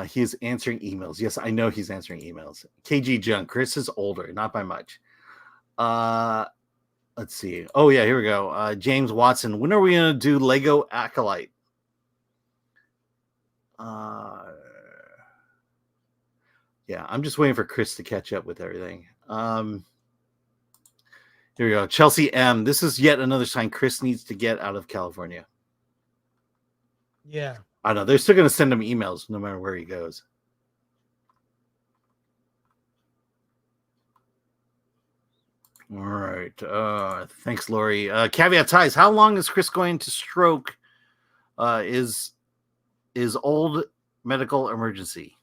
He is answering emails. Yes, I know he's answering emails. KG Junk. Chris is older, not by much. Let's see. Oh, yeah, here we go. James Watson. When are we going to do Lego Acolyte? Yeah, I'm just waiting for Chris to catch up with everything. Here we go. Chelsea M. This is yet another sign Chris needs to get out of California. Yeah. I know. They're still going to send him emails no matter where he goes. All right. Thanks, Lori. Caveat Ties. How long is Chris going to stroke? Is old medical emergency?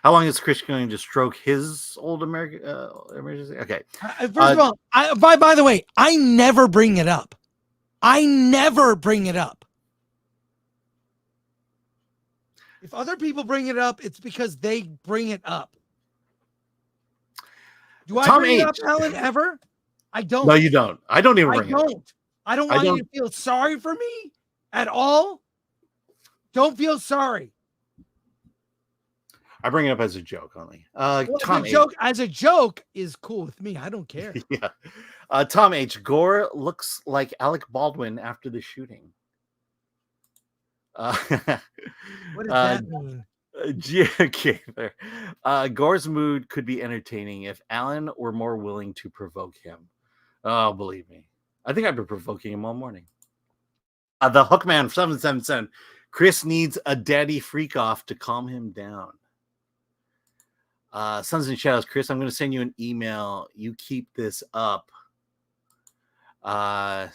How long is Chris going to stroke his old emergency? Okay. First of all, by the way, I never bring it up. I never bring it up. If other people bring it up, it's because they bring it up. Do I bring it up, Alan, ever? I don't. No, you don't. I don't even bring it up. I don't want you to feel sorry for me at all. Don't feel sorry. I bring it up as a joke only. As a joke is cool with me. I don't care. Yeah. Tom H. Gore looks like Alec Baldwin after the shooting. What does that mean? Okay, there. Gore's mood could be entertaining if Alan were more willing to provoke him. Oh, believe me. I think I've been provoking him all morning. The Hookman 777. Chris needs a daddy freak off to calm him down. Sons and Shadows. Chris, I'm going to send you an email. You keep this up.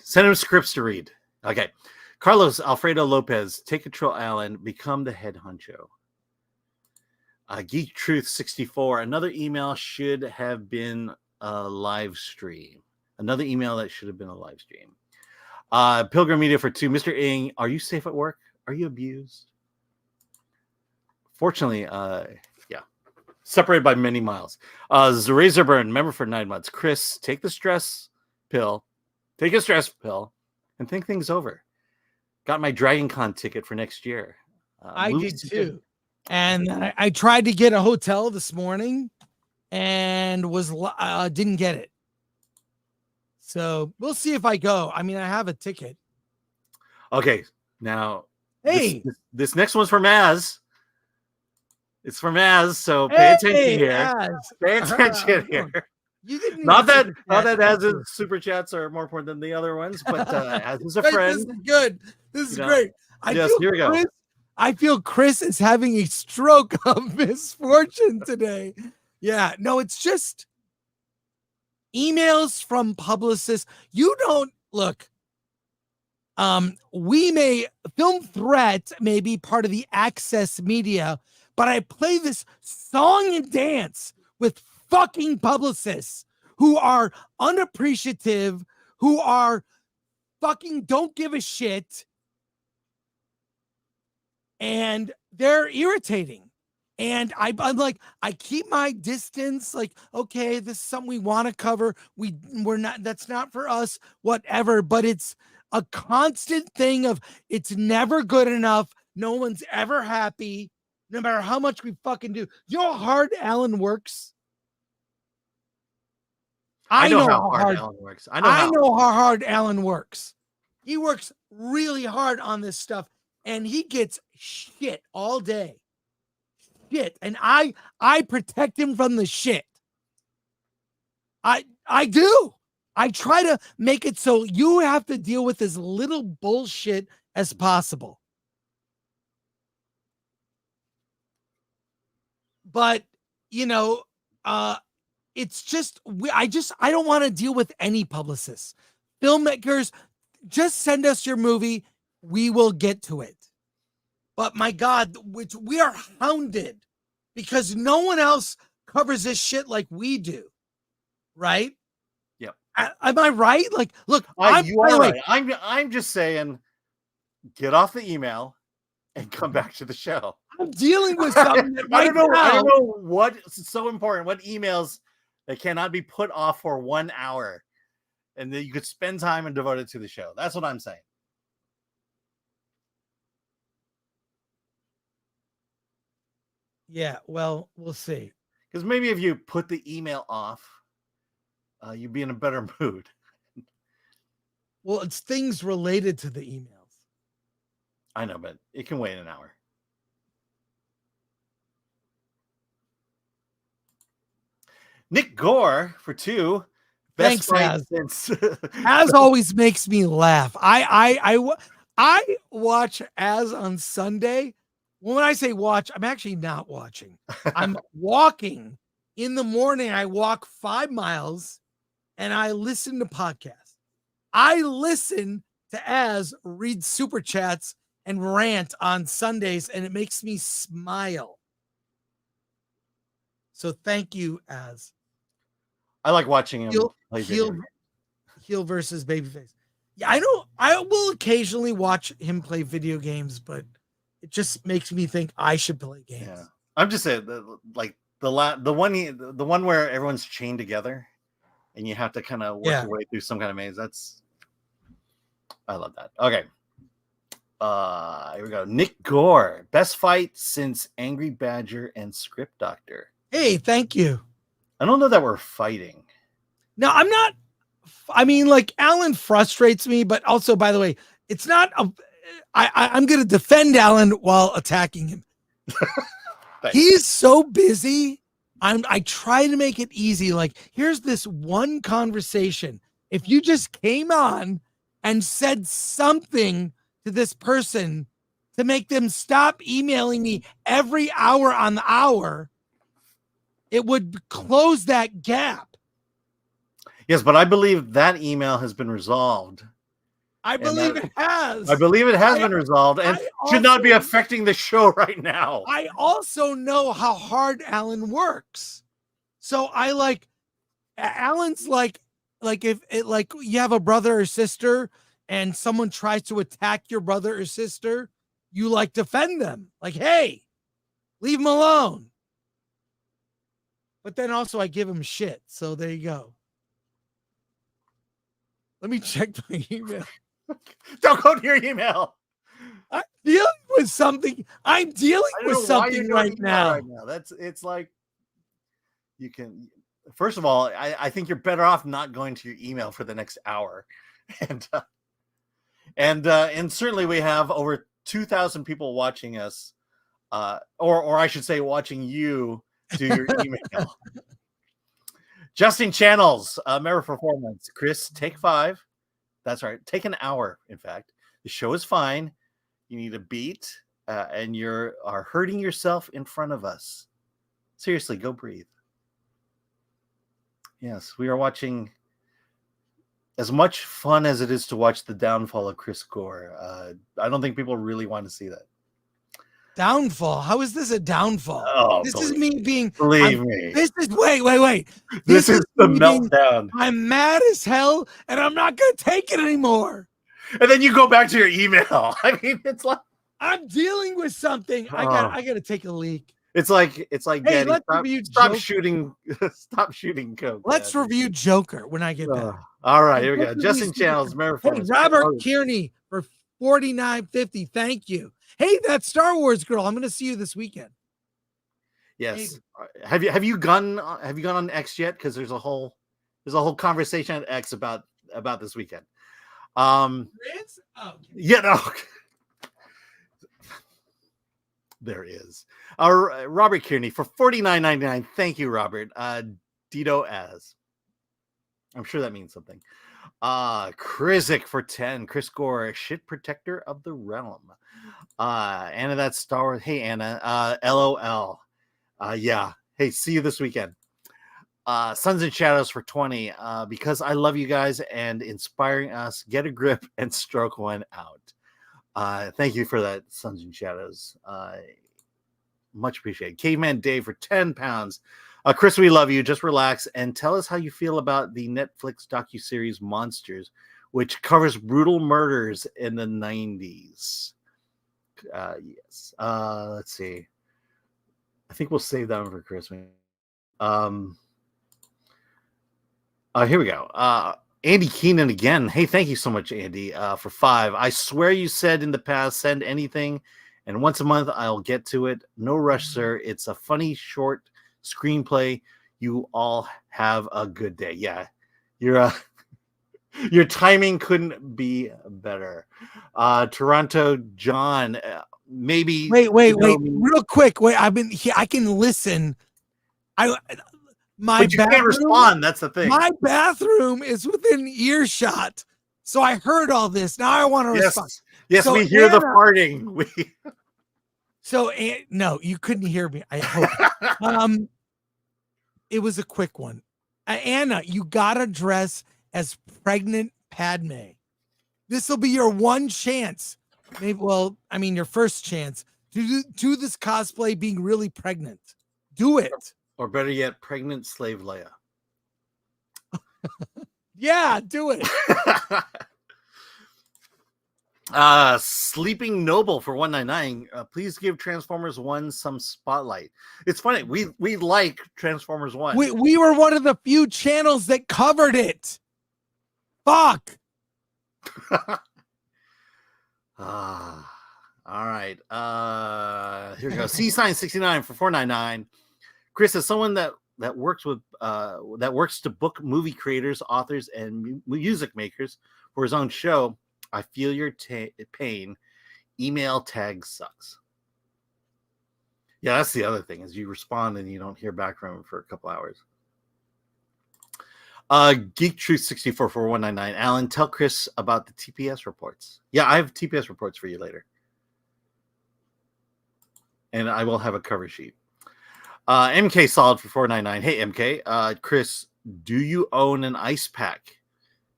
Send him scripts to read. Okay. Carlos Alfredo Lopez. Take control, Alan. Become the head honcho. Geek Truth 64. Another email should have been a live stream. Another email that should have been a live stream. Pilgrim Media for 2. Mr. Ng, are you safe at work? Are you abused? Fortunately, yeah. Separated by many miles. Razorburn, member for 9 months. Chris, take the stress pill. Take a stress pill and think things over. Got my Dragon Con ticket for next year. I did too. And I tried to get a hotel this morning and didn't get it. So we'll see if I go. I mean, I have a ticket. Okay. Now, hey, this next one's for Maz. It's for Maz, so pay attention here. Maz. Pay attention here. You didn't not that Az's super chats are more important than the other ones, but Az is a friend. This is good. This is great. Here we go. I feel Chris is having a stroke of misfortune today. Yeah, no, it's just emails from publicists. You don't look. Film Threat may be part of the Access Media, but I play this song and dance with fucking publicists who are unappreciative, who are fucking don't give a shit, and they're irritating. And I'm like, I keep my distance, like, okay, this is something we want to cover. We're not, that's not for us, whatever, but it's a constant thing of it's never good enough. No one's ever happy, no matter how much we fucking do. You know how hard Alan works? I know how hard Alan works. I know how hard Alan works. He works really hard on this stuff, and he gets shit all day. Shit. And I protect him from the shit. I do. I try to make it so you have to deal with as little bullshit as possible. But, you know, it's just, I don't want to deal with any publicists. Filmmakers, just send us your movie. We will get to it. But my God, we are hounded because no one else covers this shit like we do. Right? Yep. Am I right? Like, look, by you the are way, right. I'm just saying, get off the email and come back to the show. I'm dealing with something that I right don't know. I now. don't know what's so important. What emails that cannot be put off for 1 hour, and that you could spend time and devote it to the show. That's what I'm saying. Yeah, well, we'll see. Because maybe if you put the email off, you'd be in a better mood. Well, it's things related to the emails. I know, but it can wait an hour. Nick Gore for 2. Thanks, fight Az. since Az always makes me laugh. I watch Az on Sunday. When I say watch, I'm actually not watching. I'm walking in the morning. I walk 5 miles and I listen to podcasts. I listen to Az read super chats and rant on Sundays, and it makes me smile. So thank you, Az. I like watching him play video. Heel versus babyface. Yeah, I know. I will occasionally watch him play video games, but it just makes me think I should play games. Yeah, I'm just saying, like the one where everyone's chained together, and you have to kind of work your way through some kind of maze. I love that. Okay, here we go. Nick Gore, best fight since Angry Badger and Script Doctor. Hey, thank you. I don't know that we're fighting. No, I'm not. I mean, like, Alan frustrates me, but also, by the way, it's not. I'm going to defend Alan while attacking him. He's so busy. I try to make it easy. Like, here's this one conversation. If you just came on and said something to this person to make them stop emailing me every hour on the hour, it would close that gap. Yes, but I believe that email has been resolved. I believe it has. I believe it has been resolved and should not be affecting the show right now. I also know how hard Alan works. So Alan's like if it, like, you have a brother or sister and someone tries to attack your brother or sister, you like defend them. Like, hey, leave them alone. But then also I give him shit. So there you go. Let me check my email. Don't go to your email. I'm dealing with something. I'm dealing with something right now. It's like, you can, first of all, I think you're better off not going to your email for the next hour. And certainly we have over 2,000 people watching us, or I should say watching you do your email. Justin Channels, member performance. Chris, take 5. That's right. Take an hour, in fact. The show is fine. You need a beat, and you are hurting yourself in front of us. Seriously, go breathe. Yes, we are watching, as much fun as it is to watch the downfall of Chris Gore. I don't think people really want to see that. Downfall? How is this a downfall? Oh, this is me being. Believe me. This is wait. This is the meltdown. I'm mad as hell, and I'm not gonna take it anymore. And then you go back to your email. I mean, it's like, I'm dealing with something. I gotta take a leak. It's like, Hey, Daddy, let's stop shooting coke. Let's Daddy. review Joker when I get back. All right, here we go. Justin Channels, member Hey, performance. Robert Kearney for $49.50. Thank you. Hey, that Star Wars girl. I'm going to see you this weekend. Yes. Hey. Have you gone on X yet? Because there's a whole conversation at X about this weekend. Yeah, no. There is. Robert Kearney for $49.99. Thank you, Robert. Dito as. I'm sure that means something. Krizik for 10. Chris Gore, shit protector of the realm. Anna, that's Star Wars. Hey, Anna. LOL. Yeah. Hey, see you this weekend. Suns and Shadows for 20. Because I love you guys and inspiring us. Get a grip and stroke one out. Thank you for that, Suns and Shadows. Much appreciated. Caveman Dave for £10. Chris, we love you. Just relax and tell us how you feel about the Netflix docuseries Monsters, which covers brutal murders in the 90s. Yes. Let's see. I think we'll save that one for Christmas. Here we go. Andy Keenan again. Hey, thank you so much, Andy, for 5. I swear you said in the past, send anything, and once a month I'll get to it. No rush, sir. It's a funny, short screenplay. You all have a good day. Yeah, your timing couldn't be better. Toronto John, maybe. Wait, real quick. Wait, I've been here. I can listen. But you can't respond. That's the thing. My bathroom is within earshot, so I heard all this. Now I want to respond. Yes, so we hear the farting. So no, you couldn't hear me. I hope. It was a quick one. Anna, you gotta dress as pregnant Padme. This will be your one chance. Maybe, well, I mean, your first chance to do this cosplay being really pregnant. Do it. Or better yet, pregnant slave Leia. Yeah, do it. Sleeping Noble for 199. Please give Transformers 1 some spotlight. It's funny. We like Transformers 1. We were one of the few channels that covered it. Fuck. All right. Here we go. C Sign 69 for 499. Chris, as someone that works to book movie creators, authors, and music makers for his own show, I feel your pain. Email tag sucks. Yeah, that's the other thing, is you respond and you don't hear back from him for a couple hours. Geek Truth 64 for 199. Alan, tell Chris about the TPS reports. Yeah, I have TPS reports for you later. And I will have a cover sheet. MK Solid for 499. Hey, MK. Chris, do you own an ice pack?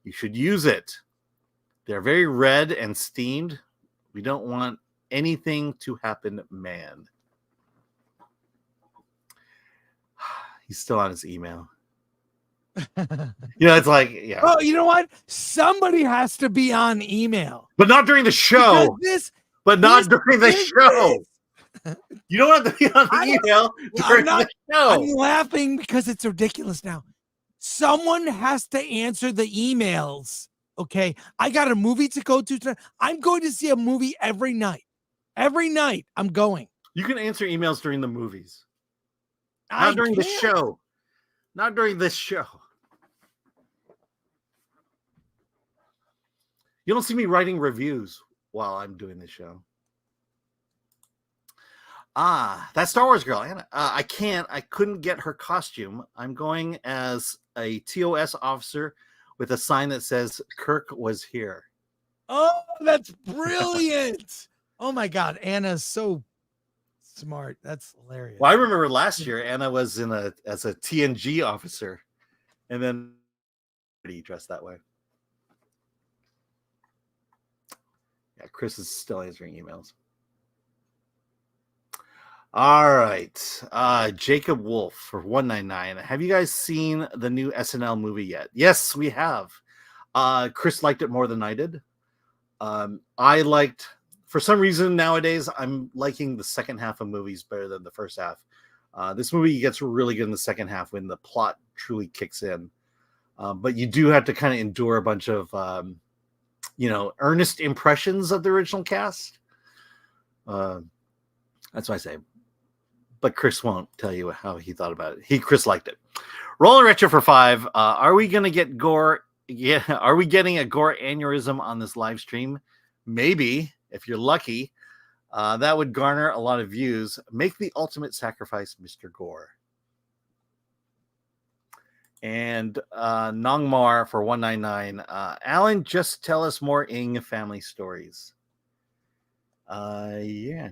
You should use it. They're very red and steamed. We don't want anything to happen, man. He's still on his email. It's like, yeah. Oh, you know what? Somebody has to be on email. But not during the show. During the show. You don't have to be on the email during the show. I'm laughing because it's ridiculous now. Someone has to answer the emails. Okay, I got a movie to go to tonight. I'm going to see a movie every night. Every night I'm going. You can answer emails during the movies. Not during the show. Not during this show. You don't see me writing reviews while I'm doing this show. That Star Wars girl, Anna. I couldn't get her costume. I'm going as a TOS officer with a sign that says Kirk was here. Oh, that's brilliant. Oh my God. Anna's so smart. That's hilarious. Well, I remember last year Anna was as a TNG officer, and then he dressed that way. Yeah, Chris is still answering emails. All right. Jacob Wolf for 199. Have you guys seen the new SNL movie yet? Yes, we have. Chris liked it more than I did. For some reason nowadays, I'm liking the second half of movies better than the first half. This movie gets really good in the second half when the plot truly kicks in. But you do have to kind of endure a bunch of, earnest impressions of the original cast. That's what I say. But Chris won't tell you how he thought about it. Chris liked it. Roller Retro for 5. Are we going to get Gore? Yeah. Are we getting a Gore aneurysm on this live stream? Maybe, if you're lucky. That would garner a lot of views. Make the ultimate sacrifice, Mr. Gore. And Nongmar for 199. Alan, just tell us more Ng family stories. Yeah.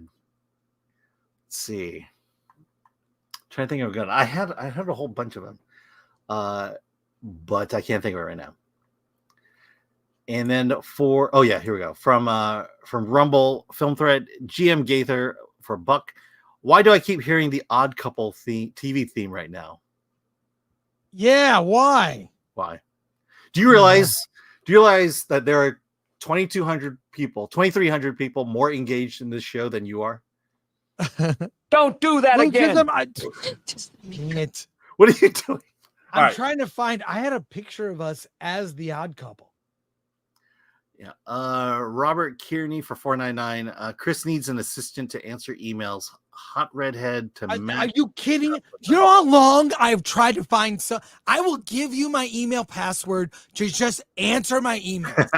Let's see. Trying to think of a good. I had a whole bunch of them, but I can't think of it right now. And then here we go from Rumble Film Thread. GM Gaither for Buck Why do I keep hearing the Odd Couple TV theme right now? Yeah, why? Why? Do you realize that there are 2,200 people, 2,300 people more engaged in this show than you are? Don't do that again. Just dang it. What are you doing? I'm trying to find. I had a picture of us as the Odd Couple. Yeah. Robert Kearney for $4.99. Chris needs an assistant to answer emails. Hot redhead to Are you kidding? Do you know how long I've tried to find some? I will give you my email password to just answer my emails.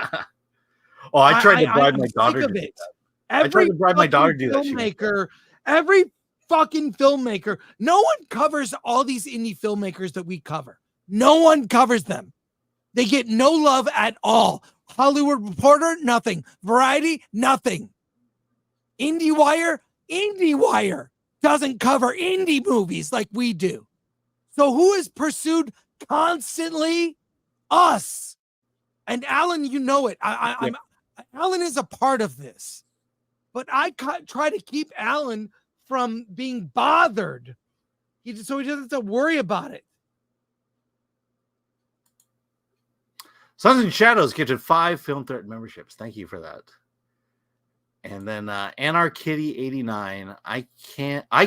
Oh, I tried to bribe my daughter to do that. I tried to bribe my daughter to do that. Every fucking filmmaker. No one covers all these indie filmmakers that we cover. No one covers them. They get no love at all. Hollywood Reporter, nothing. Variety, nothing. IndieWire doesn't cover indie movies like we do. So who is pursued constantly? Us. And Alan, you know it. Alan is a part of this. But I try to keep Alan from being bothered. So he doesn't have to worry about it. Sons and Shadows gifted 5 Film Threat memberships. Thank you for that. And then Anarkitty89. I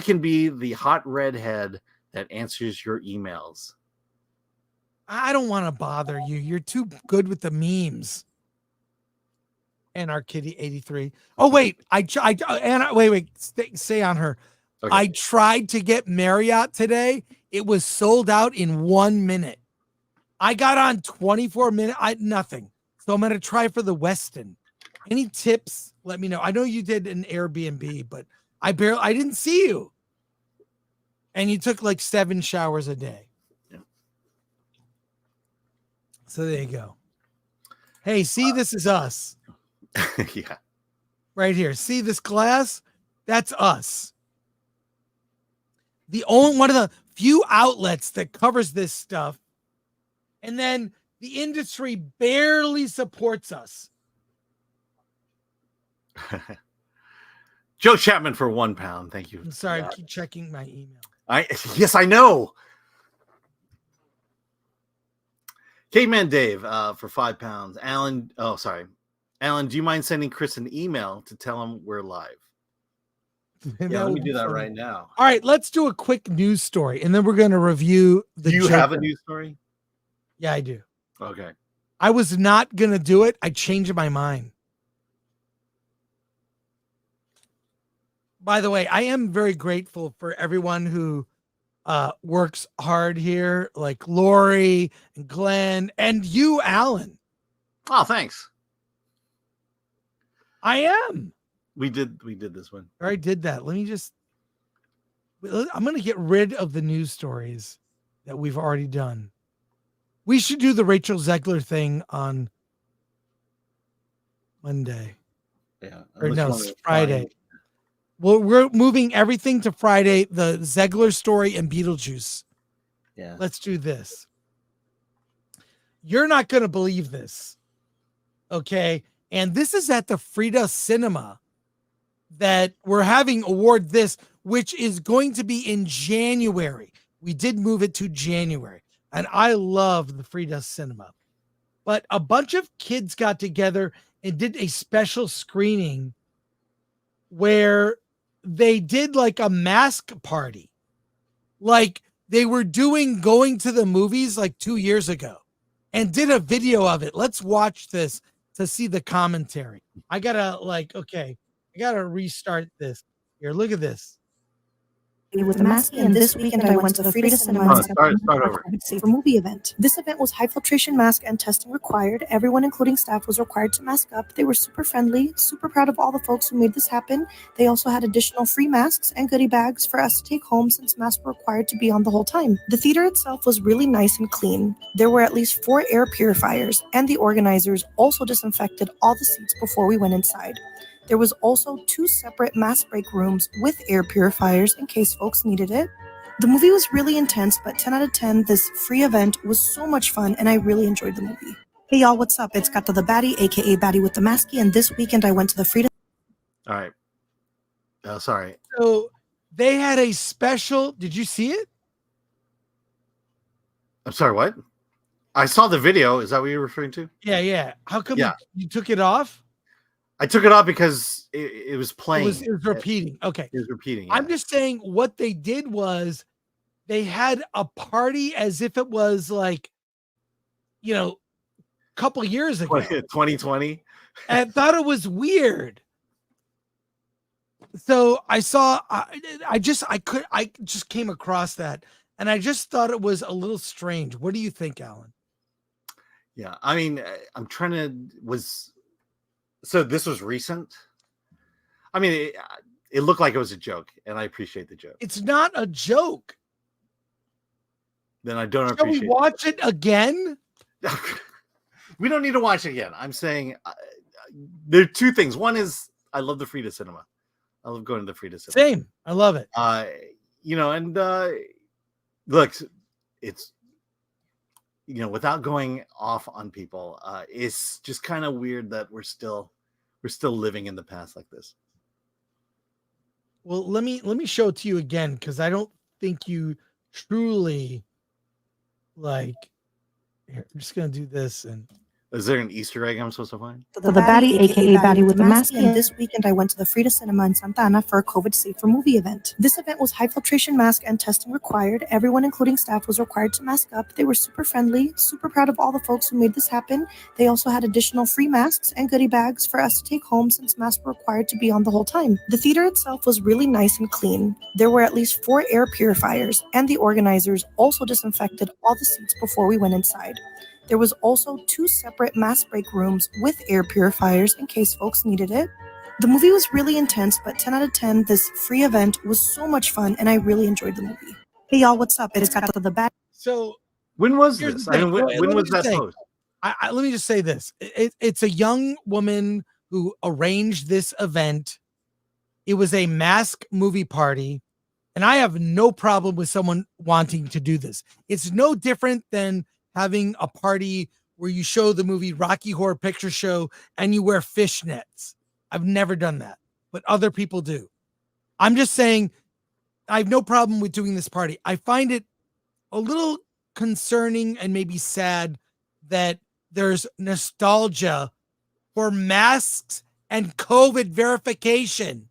can be the hot redhead that answers your emails. I don't want to bother you. You're too good with the memes. Anarkitty83. Oh wait, stay on her. Okay. I tried to get Marriott today. It was sold out in 1 minute. I got on 24 minutes. Nothing. So I'm gonna try for the Westin. Any tips? Let me know. I know you did an Airbnb, but I didn't see you. And you took like 7 showers a day. Yeah. So there you go. Hey, see, this is us. Yeah. Right here. See this glass? That's us. One of the few outlets that covers this stuff. And then the industry barely supports us. Joe Chapman for £1. Thank you. I'm sorry, I keep checking my email. Yes, I know. Caveman Dave for £5. Alan, do you mind sending Chris an email to tell him we're live? Yeah, let me do that right now. All right, let's do a quick news story, and then we're going to review the. Do you have a news story? Yeah, I do. Okay. I was not going to do it. I changed my mind. By the way, I am very grateful for everyone who works hard here, like Lori and Glenn and you, Alan. Oh, thanks. I am. We did this one. I did that. I'm going to get rid of the news stories that we've already done. We should do the Rachel Zegler thing on Monday. Yeah. Or no, Friday. Well, we're moving everything to Friday, the Zegler story and Beetlejuice. Yeah. Let's do this. You're not going to believe this. Okay. And this is at the Frida Cinema that we're having award this, which is going to be in January. We did move it to January. And I love the Frida Cinema. But a bunch of kids got together and did a special screening where they did like a mask party. Like they were going to the movies like 2 years ago and did a video of it. Let's watch this to see the commentary. I gotta restart this. Here, look at this. With the mask, and this weekend I went to the Frida Cinema and start over. Safer movie event. This event was high filtration mask and testing required. Everyone, including staff, was required to mask up. They were super friendly, super proud of all the folks who made this happen. They also had additional free masks and goodie bags for us to take home since masks were required to be on the whole time. The theater itself was really nice and clean. There were at least 4 air purifiers, and the organizers also disinfected all the seats before we went inside. There was also 2 separate mask break rooms with air purifiers in case folks needed it. The movie was really intense, but 10 out of 10, this free event was so much fun, and I really enjoyed the movie. Hey y'all, what's up? It's Gato the Baddie, aka Baddie with the Masky, and this weekend I went to the Frida. All right. Sorry. So They had a special. Did you see it? I'm sorry, what? I saw the video. Is that what you're referring to? Yeah. How come Yeah. you took it off? I took it off because it was playing. It was repeating. Okay. It was repeating. I'm just saying what they did was they had a party as if it was like, a couple years ago. 2020. And I thought it was weird. So I saw, I just came across that and I just thought it was a little strange. What do you think, Alan? Yeah. I mean, I'm trying to, so this was recent. I mean, it looked like it was a joke and I appreciate the joke. It's not a joke. Then I don't Shall appreciate we watch it again? We don't need to watch it again. I'm saying there are two things. One is I love the Frida cinema. I love going to the Frida cinema. Same. I love it. And look, it's without going off on people, it's just kind of weird that we're still living in the past like this. Well, let me show it to you again because I don't think you truly like. Here, I'm just gonna do this and. Is there an Easter egg I'm supposed to find? The baddie, aka Baddie with the Mask. And this weekend, I went to the Frida Cinema in Santa Ana for a COVID-safer movie event. This event was high filtration mask and testing required. Everyone, including staff, was required to mask up. They were super friendly, super proud of all the folks who made this happen. They also had additional free masks and goodie bags for us to take home since masks were required to be on the whole time. The theater itself was really nice and clean. There were at least 4 air purifiers, and the organizers also disinfected all the seats before we went inside. There was also 2 separate mask break rooms with air purifiers in case folks needed it. The movie was really intense, but 10 out of 10, this free event was so much fun, and I really enjoyed the movie. Hey, y'all, what's up? It is got the bad. So when was this? When was that post? Let me just say this. It's a young woman who arranged this event. It was a mask movie party, and I have no problem with someone wanting to do this. It's no different than having a party where you show the movie Rocky Horror Picture Show and you wear fishnets. I've never done that, but other people do. I'm just saying I have no problem with doing this party. I find it a little concerning and maybe sad that there's nostalgia for masks and COVID verification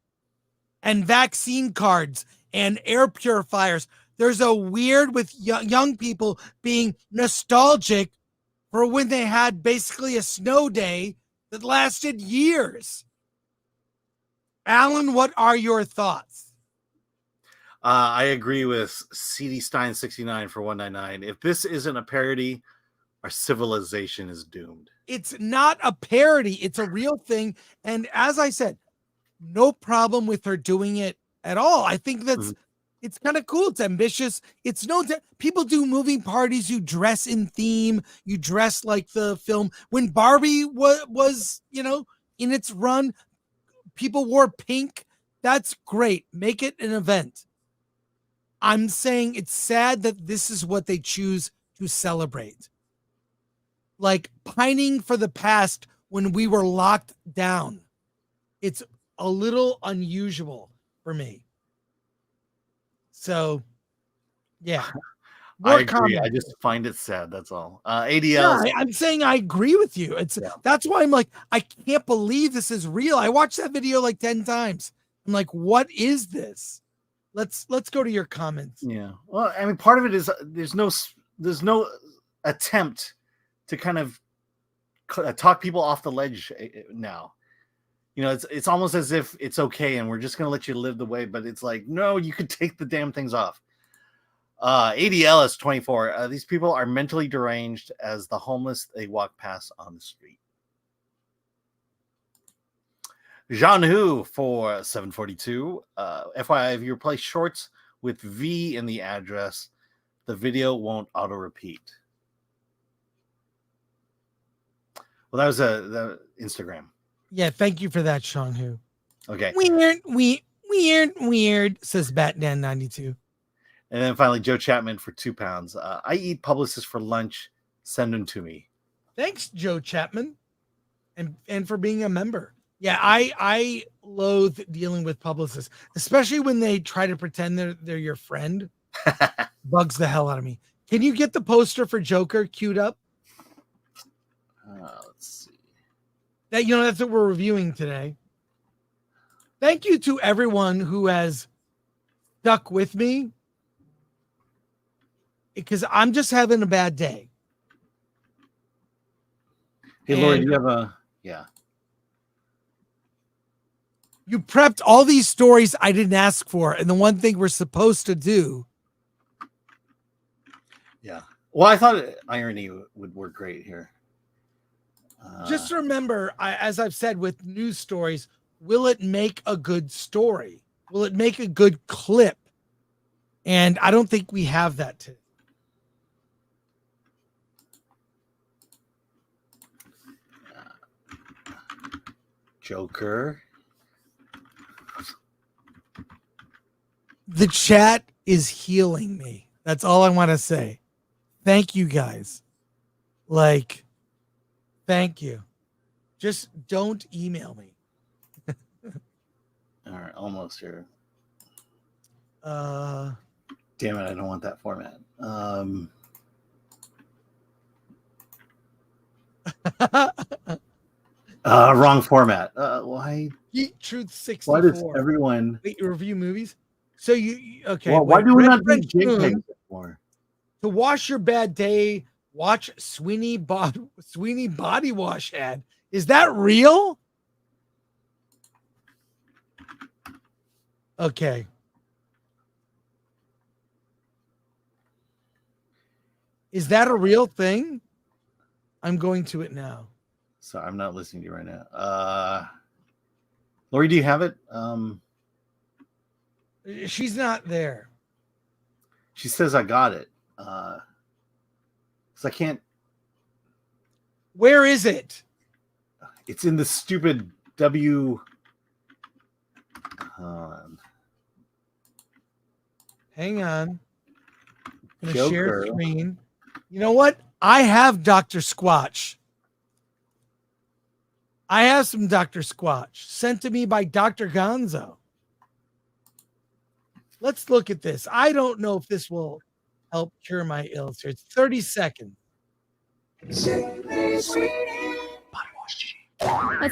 and vaccine cards and air purifiers. There's a weird with young people being nostalgic for when they had basically a snow day that lasted years. Alan, what are your thoughts? I agree with CD Stein 69 for 199. If this isn't a parody, our civilization is doomed. It's not a parody. It's a real thing. And as I said, no problem with her doing it at all. I think that's it's kind of cool. It's ambitious. It's people do movie parties. You dress in theme. You dress like the film. When Barbie was in its run, people wore pink. That's great. Make it an event. I'm saying it's sad that this is what they choose to celebrate. Like pining for the past when we were locked down. It's a little unusual for me. So, yeah. I agree. I just find it sad. That's all. ADL. Yeah, I'm saying I agree with you. That's why I'm like, I can't believe this is real. I watched that video like 10 times. I'm like, what is this? Let's go to your comments. Yeah. Well, I mean, part of it is there's no attempt to kind of talk people off the ledge now. It's almost as if it's okay and we're just going to let you live the way, but it's like, no, you could take the damn things off. ADL is 24. These people are mentally deranged as the homeless they walk past on the street. Jean Hu for 742. FYI, if you replace shorts with V in the address, the video won't auto repeat. Well, that was the Instagram. Yeah, thank you for that, Sean Hu. Okay. Weird, says Batman92. And then finally, Joe Chapman for £2. I eat Publicis for lunch. Send them to me. Thanks, Joe Chapman, and for being a member. Yeah, I loathe dealing with publicists, especially when they try to pretend they're your friend. Bugs the hell out of me. Can you get the poster for Joker queued up? Let's see. That's what we're reviewing today. Thank you to everyone who has stuck with me, because I'm just having a bad day. Hey, Lori, you have a You prepped all these stories I didn't ask for, and the one thing we're supposed to do. Yeah. Well, I thought irony would work great here. Just remember, as I've said with news stories, will it make a good story? Will it make a good clip? And I don't think we have that today. Joker. The chat is healing me. That's all I want to say. Thank you guys. Thank you. Just don't email me. All right, almost here. Damn it, I don't want that format. Wrong format. Why? Heat Truth 64. Why does everyone? Wait, you review movies? So okay. Well, why do we not do JPEGs anymore? To wash your bad day, watch Sweeney Body Wash ad. Is that real? Okay. Is that a real thing? I'm going to it now. Sorry, I'm not listening to you right now. Lori, do you have it? She's not there. She says I got it. Because I can't. Where is it? It's in the stupid W. Hang on. I'm gonna Joker. share screen. You know what? I have Dr. Squatch. I have some Dr. Squatch sent to me by Dr. Gonzo. Let's look at this. I don't know if this will help cure my ills here. It's 30 seconds. Let's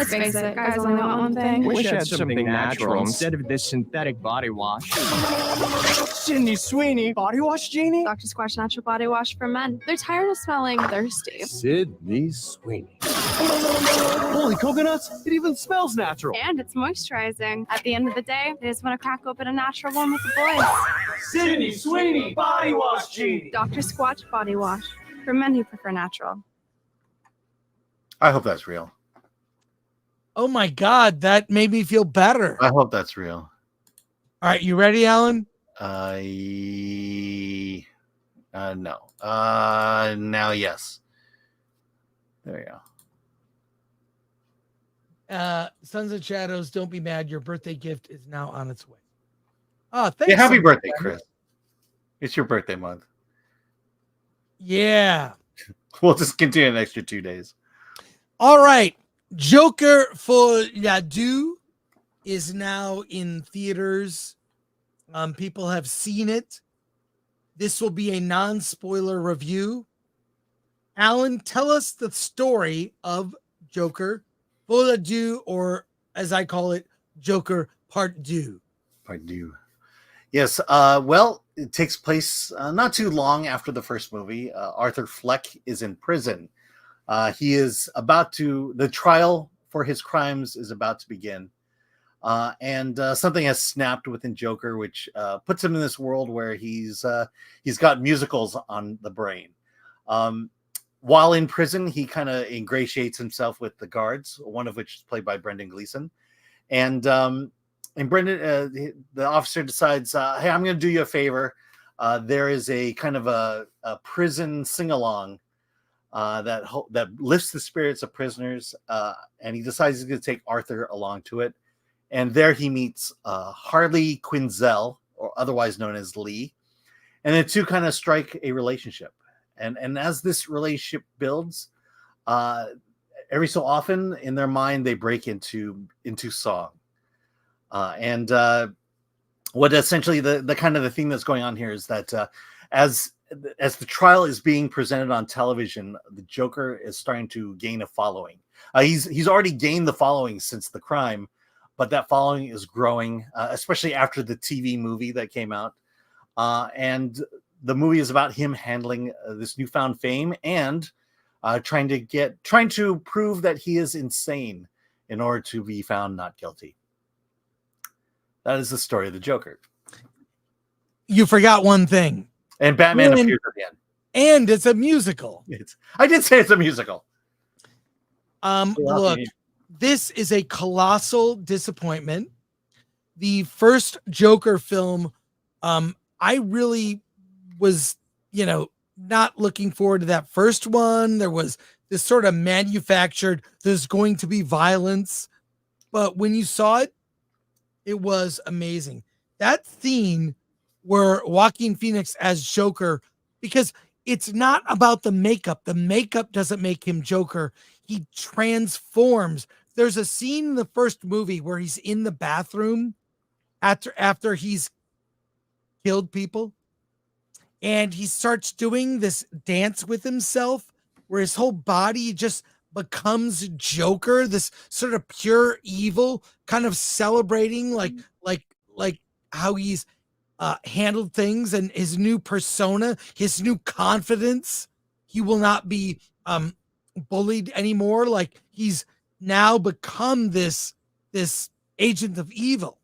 face it, guys only want one thing. Wish I had something natural instead of this synthetic body wash. Sydney Sweeney, body wash genie? Dr. Squatch Natural Body Wash for Men. They're tired of smelling thirsty. Sydney Sweeney. Holy coconuts, it even smells natural. And it's moisturizing. At the end of the day, they just want to crack open a natural one with the boys. Sydney Sweeney, body wash genie. Dr. Squatch Body Wash for men who prefer natural. I hope that's real. Oh my God, that made me feel better. I hope that's real. All right, you ready, Alan? No. Now, yes. There you go. Sons of Shadows, don't be mad. Your birthday gift is now on its way. Oh, thanks. Yeah, happy birthday, Chris. It's your birthday month. Yeah. We'll just continue an extra 2 days. All right. Joker Folie Deux is now in theaters. People have seen it. This will be a non-spoiler review. Alan, tell us the story of Joker Folie Deux, or as I call it, Joker Part Deux. Part Deux. Yes. Well, it takes place not too long after the first movie. Arthur Fleck is in prison. He is the trial for his crimes is about to begin. And something has snapped within Joker, which puts him in this world where he's got musicals on the brain. While in prison, he kind of ingratiates himself with the guards, one of which is played by Brendan Gleeson. And Brendan, the officer decides, hey, I'm going to do you a favor. There is a kind of a prison sing-along that lifts the spirits of prisoners, and he decides he's going to take Arthur along to it. And there he meets Harley Quinzel, or otherwise known as Lee, and the two kind of strike a relationship. And as this relationship builds, every so often in their mind they break into song. And what essentially the kind of the thing that's going on here is that as the trial is being presented on television, the Joker is starting to gain a following. He's already gained the following since the crime, but that following is growing, especially after the TV movie that came out. And the movie is about him handling this newfound fame and trying to prove that he is insane in order to be found not guilty. That is the story of the Joker. You forgot one thing. And Batman appears at the end. And it's a musical. I did say it's a musical. Look, this is a colossal disappointment. The first Joker film, I really was, not looking forward to that first one. There was this sort of manufactured, there's going to be violence. But when you saw it, it was amazing. That scene where Joaquin Phoenix as Joker, because it's not about the makeup. The makeup doesn't make him Joker. He transforms. There's a scene in the first movie where he's in the bathroom after he's killed people. And he starts doing this dance with himself where his whole body just becomes Joker, this sort of pure evil, kind of celebrating like how he's handled things and his new persona, his new confidence. He will not be bullied anymore. Like he's now become this agent of evil.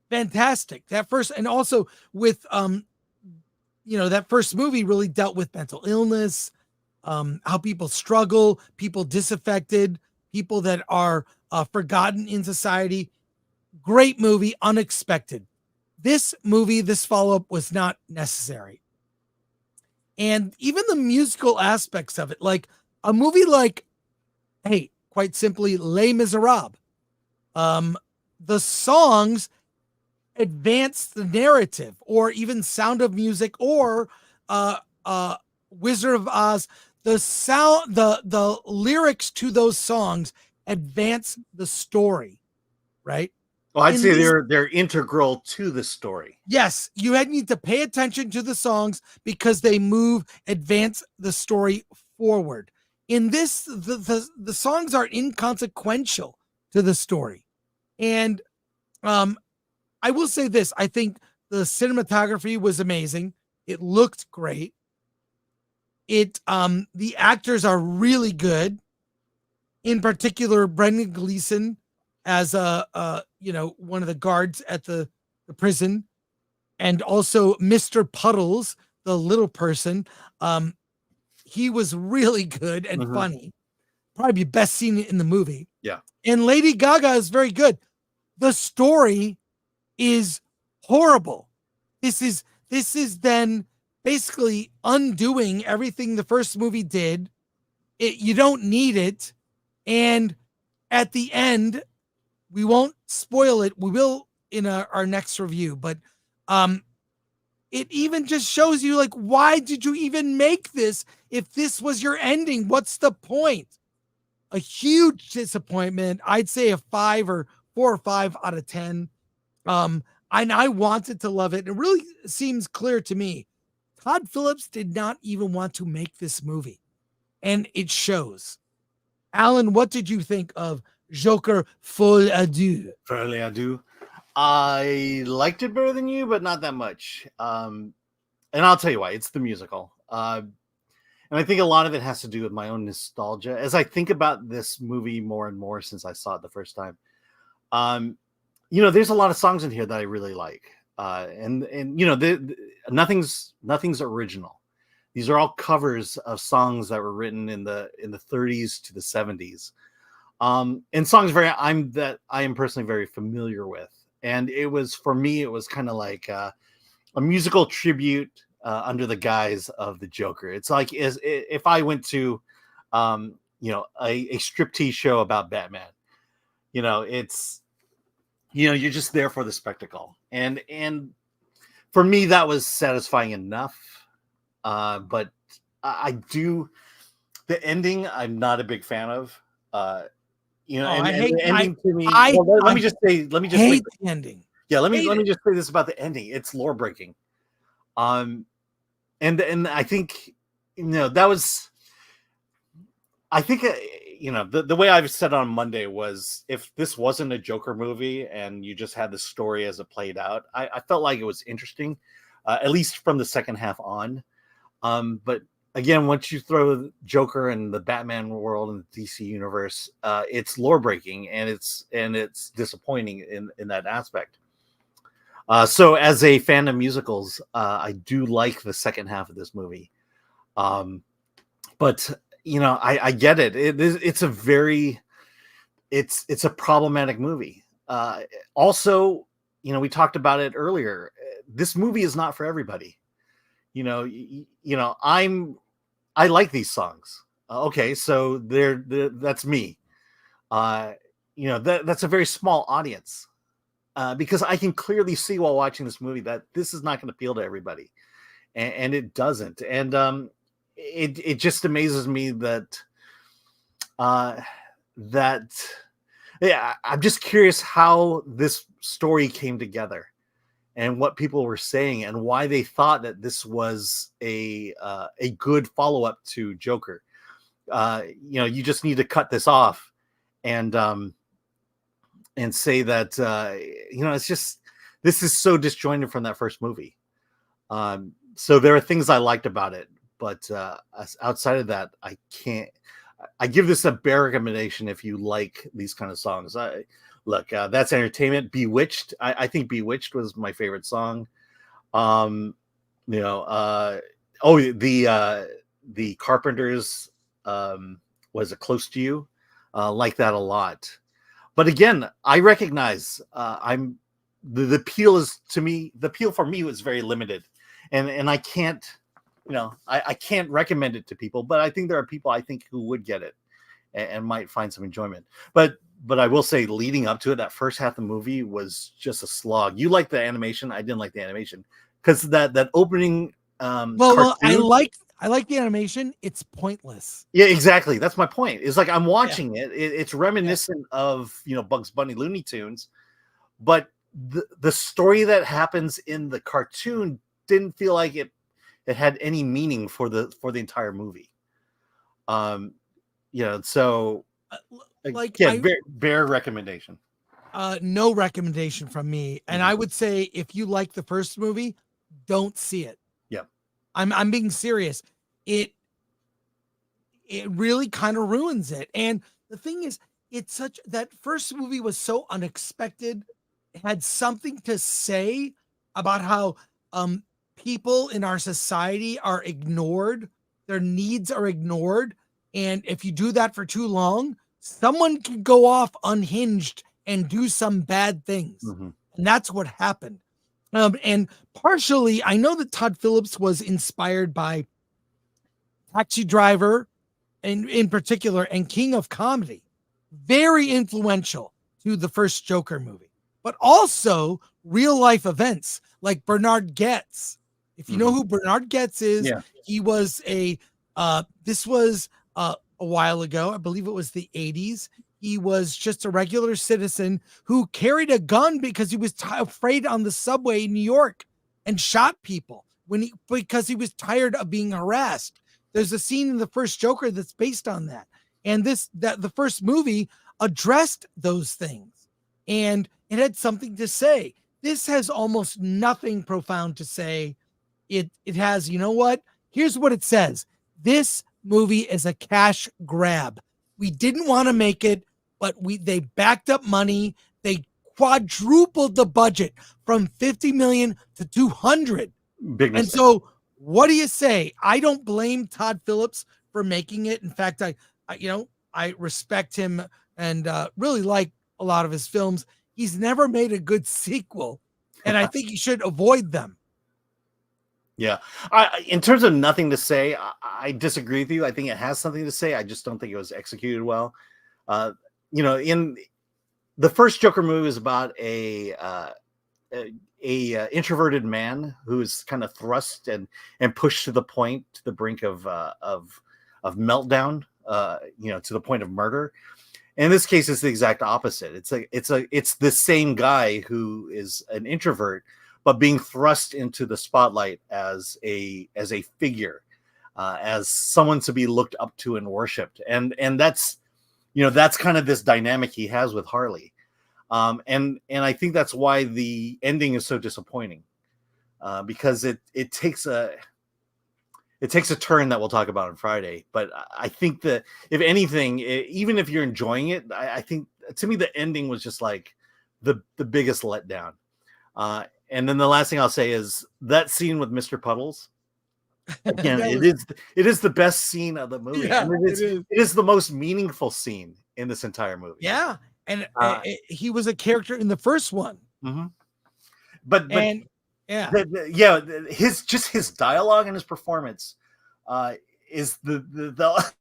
Fantastic. That first, and also with that first movie really dealt with mental illness, how people struggle, people disaffected, people that are forgotten in society. Great movie, unexpected. This movie, this follow-up was not necessary. And even the musical aspects of it, like a movie like, hey, quite simply, Les Miserables. The songs advance the narrative, or even Sound of Music, or Wizard of Oz. The lyrics to those songs advance the story, right? Well, I'd say they're integral to the story. Yes, you need to pay attention to the songs because they advance the story forward. In this, the songs are inconsequential to the story. And I will say this, I think the cinematography was amazing. It looked great. The actors are really good. In particular, Brendan Gleeson as one of the guards at the prison, and also Mr. Puddles, the little person. He was really good and funny. Probably best scene in the movie. Yeah. And Lady Gaga is very good. The story is horrible. This is then basically undoing everything the first movie did. You don't need it. And at the end, we won't spoil it. We will in our next review, but it even just shows you, like, why did you even make this if this was your ending? What's the point? A huge disappointment. I'd say a 4 or 5 out of 10. And I wanted to love it. It really seems clear to me. Todd Phillips did not even want to make this movie, and it shows. Alan, what did you think of Joker Folie à Deux? Folie à Deux. I liked it better than you, but not that much. And I'll tell you why. It's the musical. And I think a lot of it has to do with my own nostalgia. As I think about this movie more and more since I saw it the first time, there's a lot of songs in here that I really like. Nothing's original. These are all covers of songs that were written in the 30s to the 70s. And songs I am personally very familiar with. And it was, for me, it was kind of like a musical tribute under the guise of the Joker. It's like if I went to, a striptease show about Batman. It's, you're just there for the spectacle. And for me, that was satisfying enough. But the ending, I'm not a big fan of. You know, Oh, and, I and hate. the ending to me. I Well, let me just say. hate the ending. Yeah, let me Hate it. just say this about the ending. It's lore breaking. And I think that was. I think the way I've said on Monday was, if this wasn't a Joker movie and you just had the story as it played out, I felt like it was interesting, at least from the second half on. But again, once you throw Joker and the Batman world and the DC universe, it's lore breaking and it's disappointing in that aspect. So as a fan of musicals, I do like the second half of this movie. But I get it. It's a problematic movie. Also, we talked about it earlier. This movie is not for everybody. I like these songs. Okay, so that's me. That's a very small audience. Because I can clearly see while watching this movie that this is not going to appeal to everybody, and it doesn't. And it just amazes me that I'm just curious how this story came together, and what people were saying, and why they thought that this was a good follow up to Joker. You just need to cut this off, and say that it's just, this is so disjointed from that first movie. So there are things I liked about it, but outside of that, I can't. I give this a bare recommendation if you like these kind of songs. That's entertainment. Bewitched. I think Bewitched was my favorite song. The Carpenters was it Close to You? Like that a lot. But again, I recognize the appeal is, to me, the appeal for me was very limited, and I can't, I can't recommend it to people. But I think there are people I think who would get it and might find some enjoyment. But I will say, leading up to it, that first half of the movie was just a slog. You like the animation? I didn't like the animation because that opening. Well, I like the animation. It's pointless. Yeah, exactly. That's my point. It's like I'm watching it. It's reminiscent of Bugs Bunny, Looney Tunes, but the story that happens in the cartoon didn't feel like it had any meaning for the entire movie. So bare recommendation. No recommendation from me. And I would say, if you like the first movie, don't see it. Yeah. I'm being serious. It really kind of ruins it. And the thing is, that first movie was so unexpected. It had something to say about how people in our society are ignored, their needs are ignored. And if you do that for too long, someone can go off unhinged and do some bad things. Mm-hmm. And that's what happened. And partially, I know that Todd Phillips was inspired by Taxi Driver, in particular, and King of Comedy. Very influential to the first Joker movie. But also real life events like Bernard Goetz. If you know who Bernard Goetz is, he was this was a while ago. I believe it was the 80s. He was just a regular citizen who carried a gun because he was afraid on the subway in New York, and shot people because he was tired of being harassed. There's a scene in the first Joker that's based on that. And the first movie addressed those things, and it had something to say. This has almost nothing profound to say. It has, here's what it says. This movie is a cash grab. We didn't want to make it, but they backed up money. They quadrupled the budget from 50 million to 200. Big mistake. And so what do you say? I don't blame Todd Phillips for making it. In fact, I respect him and really like a lot of his films. He's never made a good sequel, and I think he should avoid them. Yeah. In terms of nothing to say, I disagree with you. I think it has something to say. I just don't think it was executed well. In the first Joker movie is about a introverted man who's kind of thrust and pushed to the brink of meltdown, to the point of murder. In this case, it's the exact opposite. It's the same guy who is an introvert, but being thrust into the spotlight as a figure, as someone to be looked up to and worshipped, and that's that's kind of this dynamic he has with Harley, and I think that's why the ending is so disappointing, because it takes a turn that we'll talk about on Friday. But I think that if anything, even if you're enjoying it, I think to me the ending was just like the biggest letdown. And then the last thing I'll say is that scene with Mr. Puddles. Again, it is the best scene of the movie. Yeah, It is the most meaningful scene in this entire movie. Yeah, and he was a character in the first one. Mm-hmm. But yeah, his dialogue and his performance is the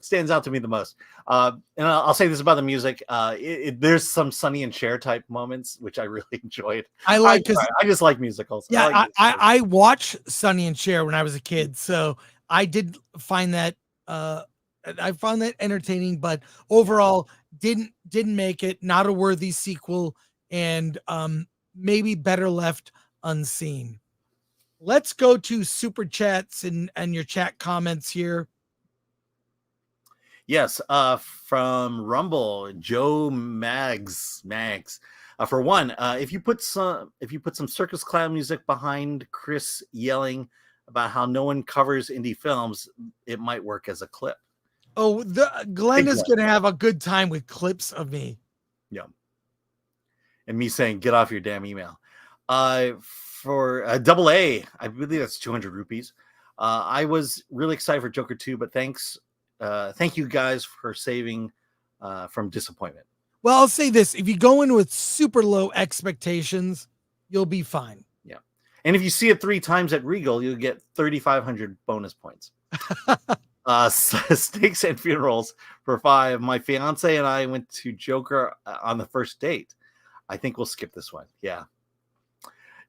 stands out to me the most. And I'll say this about the music: there's some Sonny and Cher type moments which I really enjoyed. I just like musicals. Yeah, I watched Sonny and Cher when I was a kid, so I did find that I found that entertaining, but overall didn't make it. Not a worthy sequel, and maybe better left unseen. Let's go to super chats and your chat comments here. Yes, from Rumble, Joe Mags. For one, if you put some circus clown music behind Chris yelling about how no one covers indie films, it might work as a clip. Oh, Glenn is going to have a good time with clips of me. Yeah, and me saying, "Get off your damn email." For double A, I believe that's 200 rupees. I was really excited for Joker 2, but thank you guys for saving from disappointment. Well, I'll say this: if you go in with super low expectations, you'll be fine. Yeah, and if you see it 3 times at Regal, you'll get 3,500 bonus points. Steaks and funerals for 5. My fiance and I went to Joker on the first date. I think we'll skip this one. Yeah.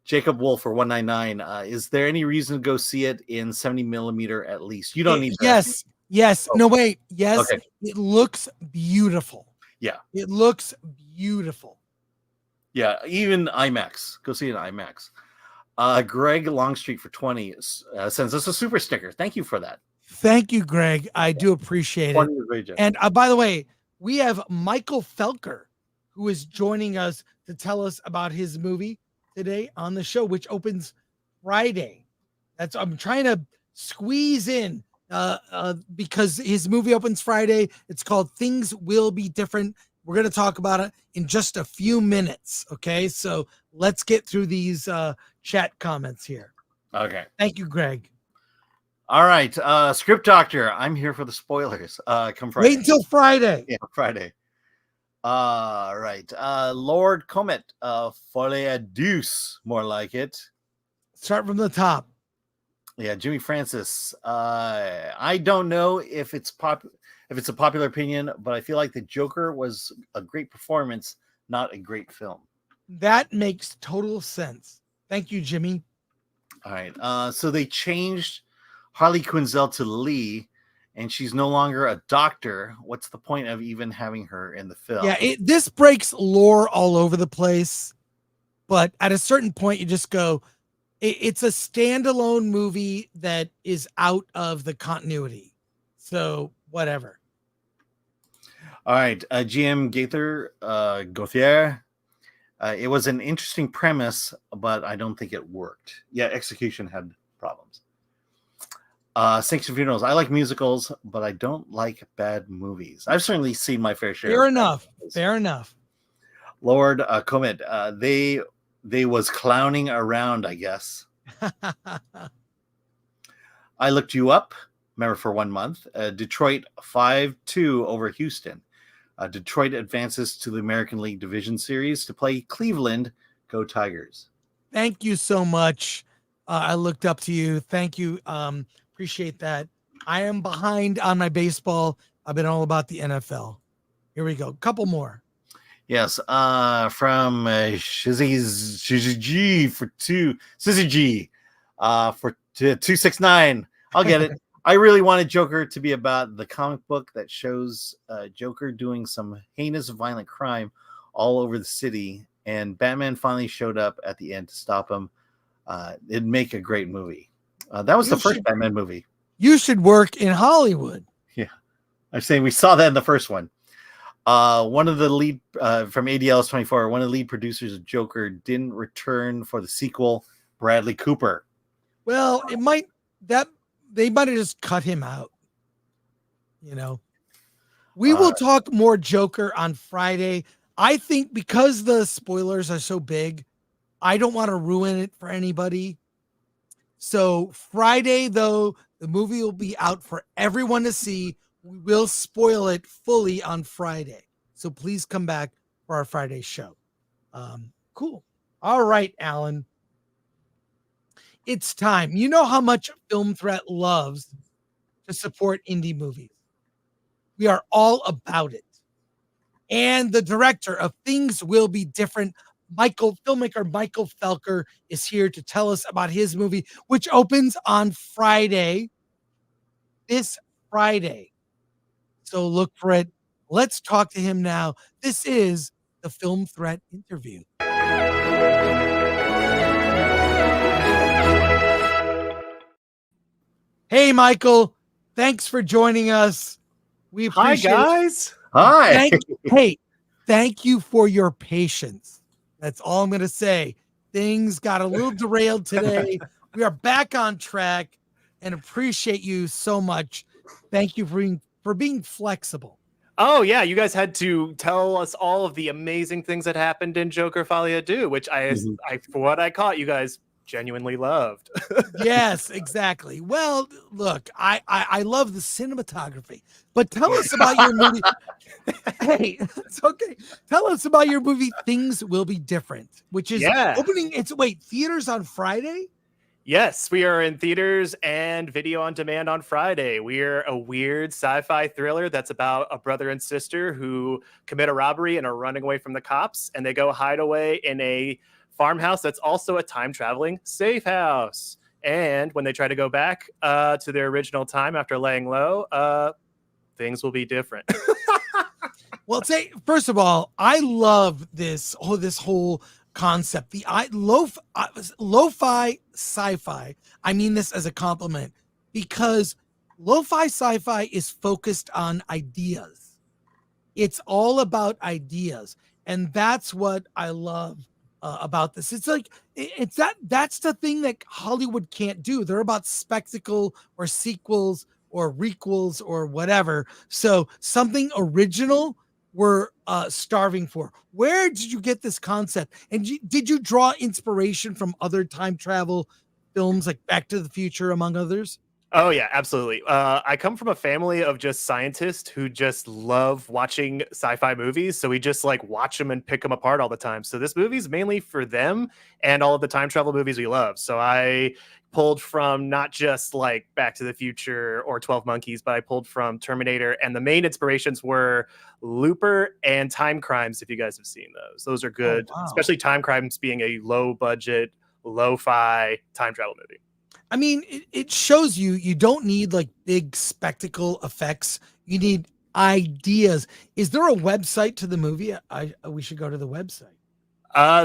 Jacob Wolf for 199. Is there any reason to go see it in 70 millimeter at least? You don't need that. Yes. Oh. No, wait. Yes. Okay. It looks beautiful. Yeah. It looks beautiful. Yeah. Even IMAX. Go see it in IMAX. Greg Longstreet for 20 sends us a super sticker. Thank you for that. Thank you, Greg. I do appreciate it. And by the way, we have Michael Felker, who is joining us to tell us about his movie today on the show, which opens Friday. I'm trying to squeeze in because his movie opens Friday. It's called Things Will Be Different. We're going to talk about it in just a few minutes. Okay, so let's get through these chat comments here. Okay. Thank you, Greg. All right. Script Doctor, I'm here for the spoilers. Come Friday. Wait until Friday. Yeah, Friday. Right. Lord Comet, Folie Deux, more like it. Start from the top. Yeah, Jimmy Francis. I don't know if it's a popular opinion, but I feel like the Joker was a great performance, not a great film. That makes total sense. Thank you, Jimmy. All right. So they changed Harley Quinzel to Lee, and she's no longer a doctor. What's the point of even having her in the film? Yeah, this breaks lore all over the place, but at a certain point, you just go, it's a standalone movie that is out of the continuity. So whatever. All right. GM Gauthier. It was an interesting premise, but I don't think it worked. Yeah, execution had problems. Saints and Funerals. I like musicals, but I don't like bad movies. I've certainly seen my fair share. Fair enough. Lord Comet. They was clowning around, I guess. I looked you up. Remember, for 1 month. Detroit 5-2 over Houston. Detroit advances to the American League Division Series to play Cleveland. Go Tigers. Thank you so much. I looked up to you. Thank you. Appreciate that. I am behind on my baseball. I've been all about the NFL. Here we go. Couple more. Yes. From Shizzy G for 269. I'll get it. I really wanted Joker to be about the comic book that shows Joker doing some heinous violent crime all over the city, and Batman finally showed up at the end to stop him. It'd make a great movie. That was the first Batman movie. You should work in Hollywood. Yeah, I'm saying we saw that in the first one. One of the lead from ADL's 24, one of the lead producers of Joker didn't return for the sequel, Bradley Cooper. Well, they might have just cut him out. You know, we will talk more Joker on Friday. I think because the spoilers are so big, I don't want to ruin it for anybody. So Friday, though, the movie will be out for everyone to see. We will spoil it fully on Friday. So please come back for our Friday show. Cool. All right, Alan. It's time. You know how much Film Threat loves to support indie movies. We are all about it. And the director of Things Will Be Different, filmmaker Michael Felker, is here to tell us about his movie, which opens on Friday, this Friday. So look for it. Let's talk to him now. This is the Film Threat interview. Hey, Michael. Thanks for joining us. We appreciate Hi, guys. Hi. Thank you for your patience. That's all I'm going to say. Things got a little derailed today. We are back on track and appreciate you so much. Thank you for being flexible. Oh, yeah. You guys had to tell us all of the amazing things that happened in Joker Folie, Deux, which for what I caught, you guys genuinely loved. Yes, exactly. Well, look, I love the cinematography, but tell us about your movie. Hey, it's okay. Tell us about your movie, Things Will Be Different, which is opening. Theaters on Friday? Yes, we are in theaters and video on demand on Friday. We're a weird sci-fi thriller that's about a brother and sister who commit a robbery and are running away from the cops, and they go hide away in a farmhouse that's also a time-traveling safe house. And when they try to go back to their original time after laying low, things will be different. Well, first of all, I love this whole concept. The lo-fi sci-fi. I mean this as a compliment because lo-fi sci-fi is focused on ideas. It's all about ideas, and that's what I love about this. It's like that's the thing that Hollywood can't do. They're about spectacle or sequels or requels or whatever. So something original we're starving for. Where did you get this concept? And did you draw inspiration from other time travel films like Back to the Future, among others? Oh, yeah, absolutely. I come from a family of just scientists who just love watching sci-fi movies. So we just watch them and pick them apart all the time. So this movie's mainly for them and all of the time travel movies we love. So I pulled from not just Back to the Future or 12 Monkeys, but I pulled from Terminator. And the main inspirations were Looper and Time Crimes, if you guys have seen those. Those are good, especially Time Crimes being a low budget, lo-fi time travel movie. I mean, it shows you don't need big spectacle effects. You need ideas. Is there a website to the movie? We should go to the website.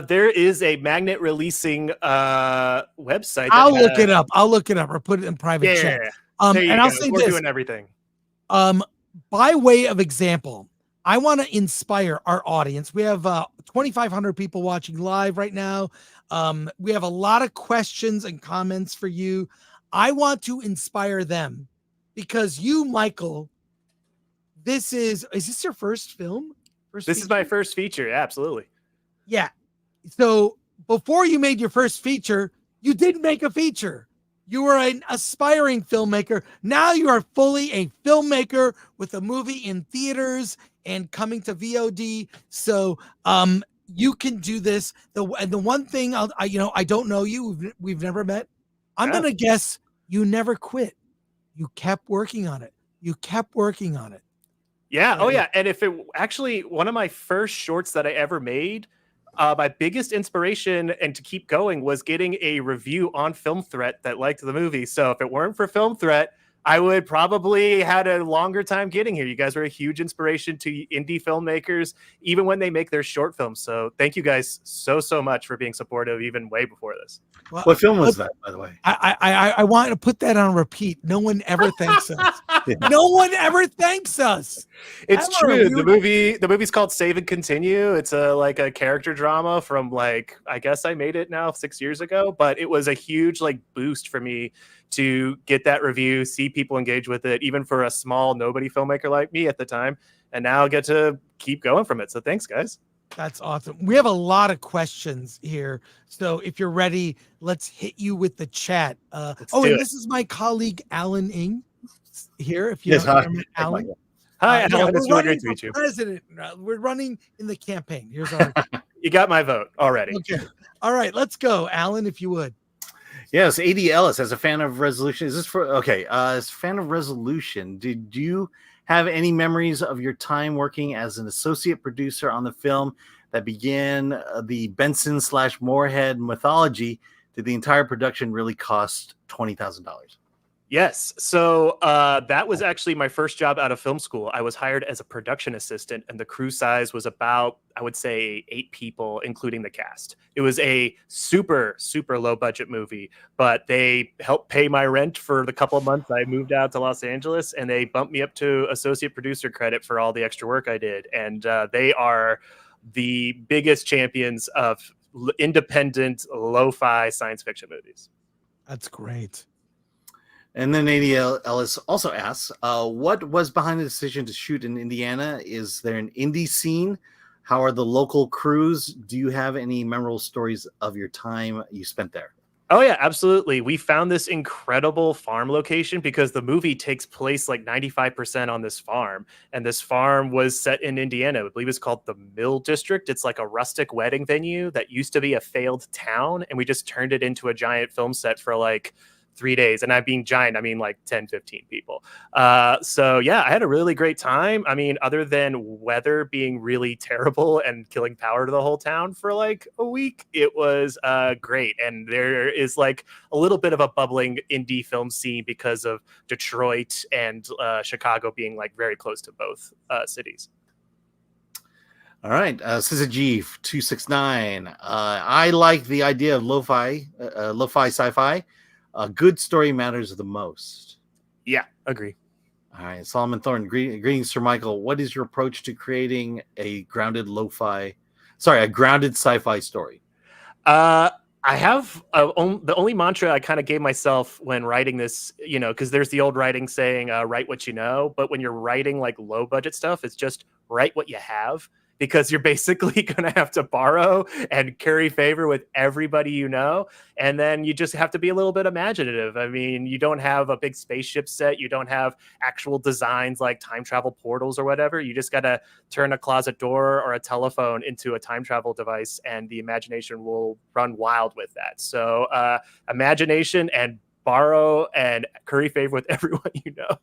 There is a magnet releasing website. I'll look it up or put it in private chat. And I'll say We're this. doing everything. By way of example, I want to inspire our audience. We have 2,500 people watching live right now. We have a lot of questions and comments for you. I want to inspire them because you, Michael, is this your first film? This is my first feature. Yeah, absolutely. Yeah. So before you made your first feature, you did make a feature. You were an aspiring filmmaker. Now you are fully a filmmaker with a movie in theaters and coming to VOD. So, you can do this. The one thing I don't know you. We've never met. I'm gonna guess you never quit. You kept working on it. Yeah. Oh yeah. And if it actually one of my first shorts that I ever made, my biggest inspiration and to keep going was getting a review on Film Threat that liked the movie. So if it weren't for Film Threat, I would probably had a longer time getting here. You guys were a huge inspiration to indie filmmakers, even when they make their short films. So thank you guys so much for being supportive, even way before this. Well, what film was that, by the way? I want to put that on repeat. No one ever thanks us. No one ever thanks us. It's true. The movie's called Save and Continue. It's like a character drama from like, I guess I made it now 6 years ago, but it was a huge like boost for me to get that review, see people engage with it, even for a small nobody filmmaker like me at the time, and now I get to keep going from it. So thanks, guys. That's awesome. We have a lot of questions here. So if you're ready, let's hit you with the chat. This is my colleague, Alan Ng here. If you hi. Alan. Hi, Alan. It's really great to meet you. President. We're running in the campaign. Here's our. You got my vote already. Okay. All right, let's go. Alan, if you would. Yes, AD Ellis, as a fan of Resolution. Is this for as a fan of Resolution, did you have any memories of your time working as an associate producer on the film that began the Benson/Moorhead mythology? Did the entire production really cost $20,000? Yes. So that was actually my first job out of film school. I was hired as a production assistant, and the crew size was about, I would say, 8 people, including the cast. It was a super low budget movie, but they helped pay my rent for the couple of months I moved out to Los Angeles, and they bumped me up to associate producer credit for all the extra work I did. And they are the biggest champions of independent lo-fi science fiction movies. That's great. And then AD Ellis also asks, what was behind the decision to shoot in Indiana? Is there an indie scene? How are the local crews? Do you have any memorable stories of your time you spent there? Oh, yeah, absolutely. We found this incredible farm location because the movie takes place like 95% on this farm. And this farm was set in Indiana. I believe it's called the Mill District. It's like a rustic wedding venue that used to be a failed town. And we just turned it into a giant film set for like 3 days. And I mean giant, I mean like 10, 15 people. So yeah, I had a really great time. I mean, other than weather being really terrible and killing power to the whole town for like a week, it was great. And there is like a little bit of a bubbling indie film scene because of Detroit and Chicago being like very close to both cities. All right, SZG 269. I like the idea of lo-fi sci-fi. Good story matters the most. Yeah, agree. All right, Solomon Thorne, greetings, Sir Michael. What is your approach to creating a grounded sci-fi story? I have the only mantra I kind of gave myself when writing this, you know, because there's the old writing saying, write what you know. But when you're writing like low budget stuff, it's just write what you have, because you're basically going to have to borrow and curry favor with everybody you know. And then you just have to be a little bit imaginative. I mean, you don't have a big spaceship set. You don't have actual designs like time travel portals or whatever. You just got to turn a closet door or a telephone into a time travel device, and the imagination will run wild with that. So imagination and borrow and curry favor with everyone you know.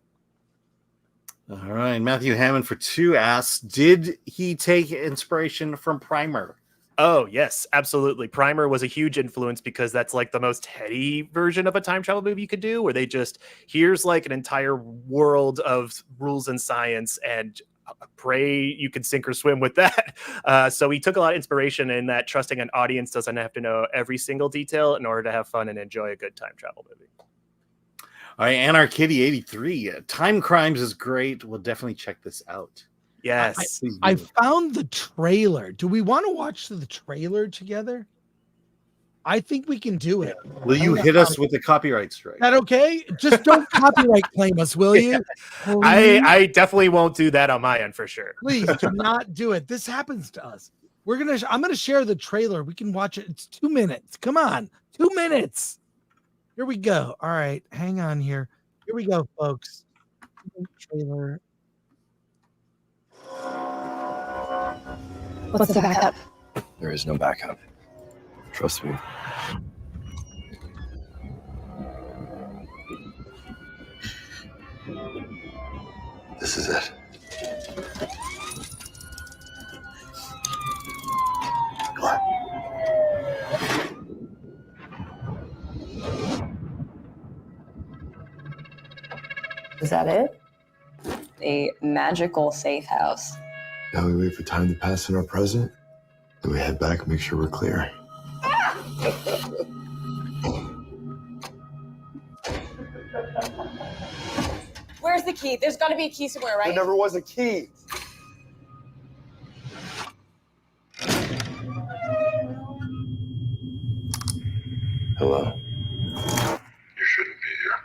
All right, Matthew Hammond for 2 asks, did he take inspiration from Primer? Oh, yes, absolutely. Primer was a huge influence because that's like the most heady version of a time travel movie you could do, where they just, here's like an entire world of rules and science, and pray you can sink or swim with that. So he took a lot of inspiration in that, trusting an audience doesn't have to know every single detail in order to have fun and enjoy a good time travel movie. All right, Anarkitty83. Time Crimes is great. We'll definitely check this out. Yes. I found the trailer. Do we want to watch the trailer together? I think we can do it. Will you hit us with the copyright strike? Is that okay? Just don't copyright claim us, will you? Yeah. I definitely won't do that on my end for sure. Please do not do it. This happens to us. I'm gonna share the trailer. We can watch it. It's 2 minutes. Come on, 2 minutes. Here we go. All right, hang on here. Here we go, folks. Trailer. What's the backup? There is no backup. Trust me. This is it. What? Is that it? A magical safe house. Now we wait for time to pass in our present, then we head back and make sure we're clear. Where's the key? There's got to be a key somewhere, right? There never was a key. Hello. You shouldn't be here.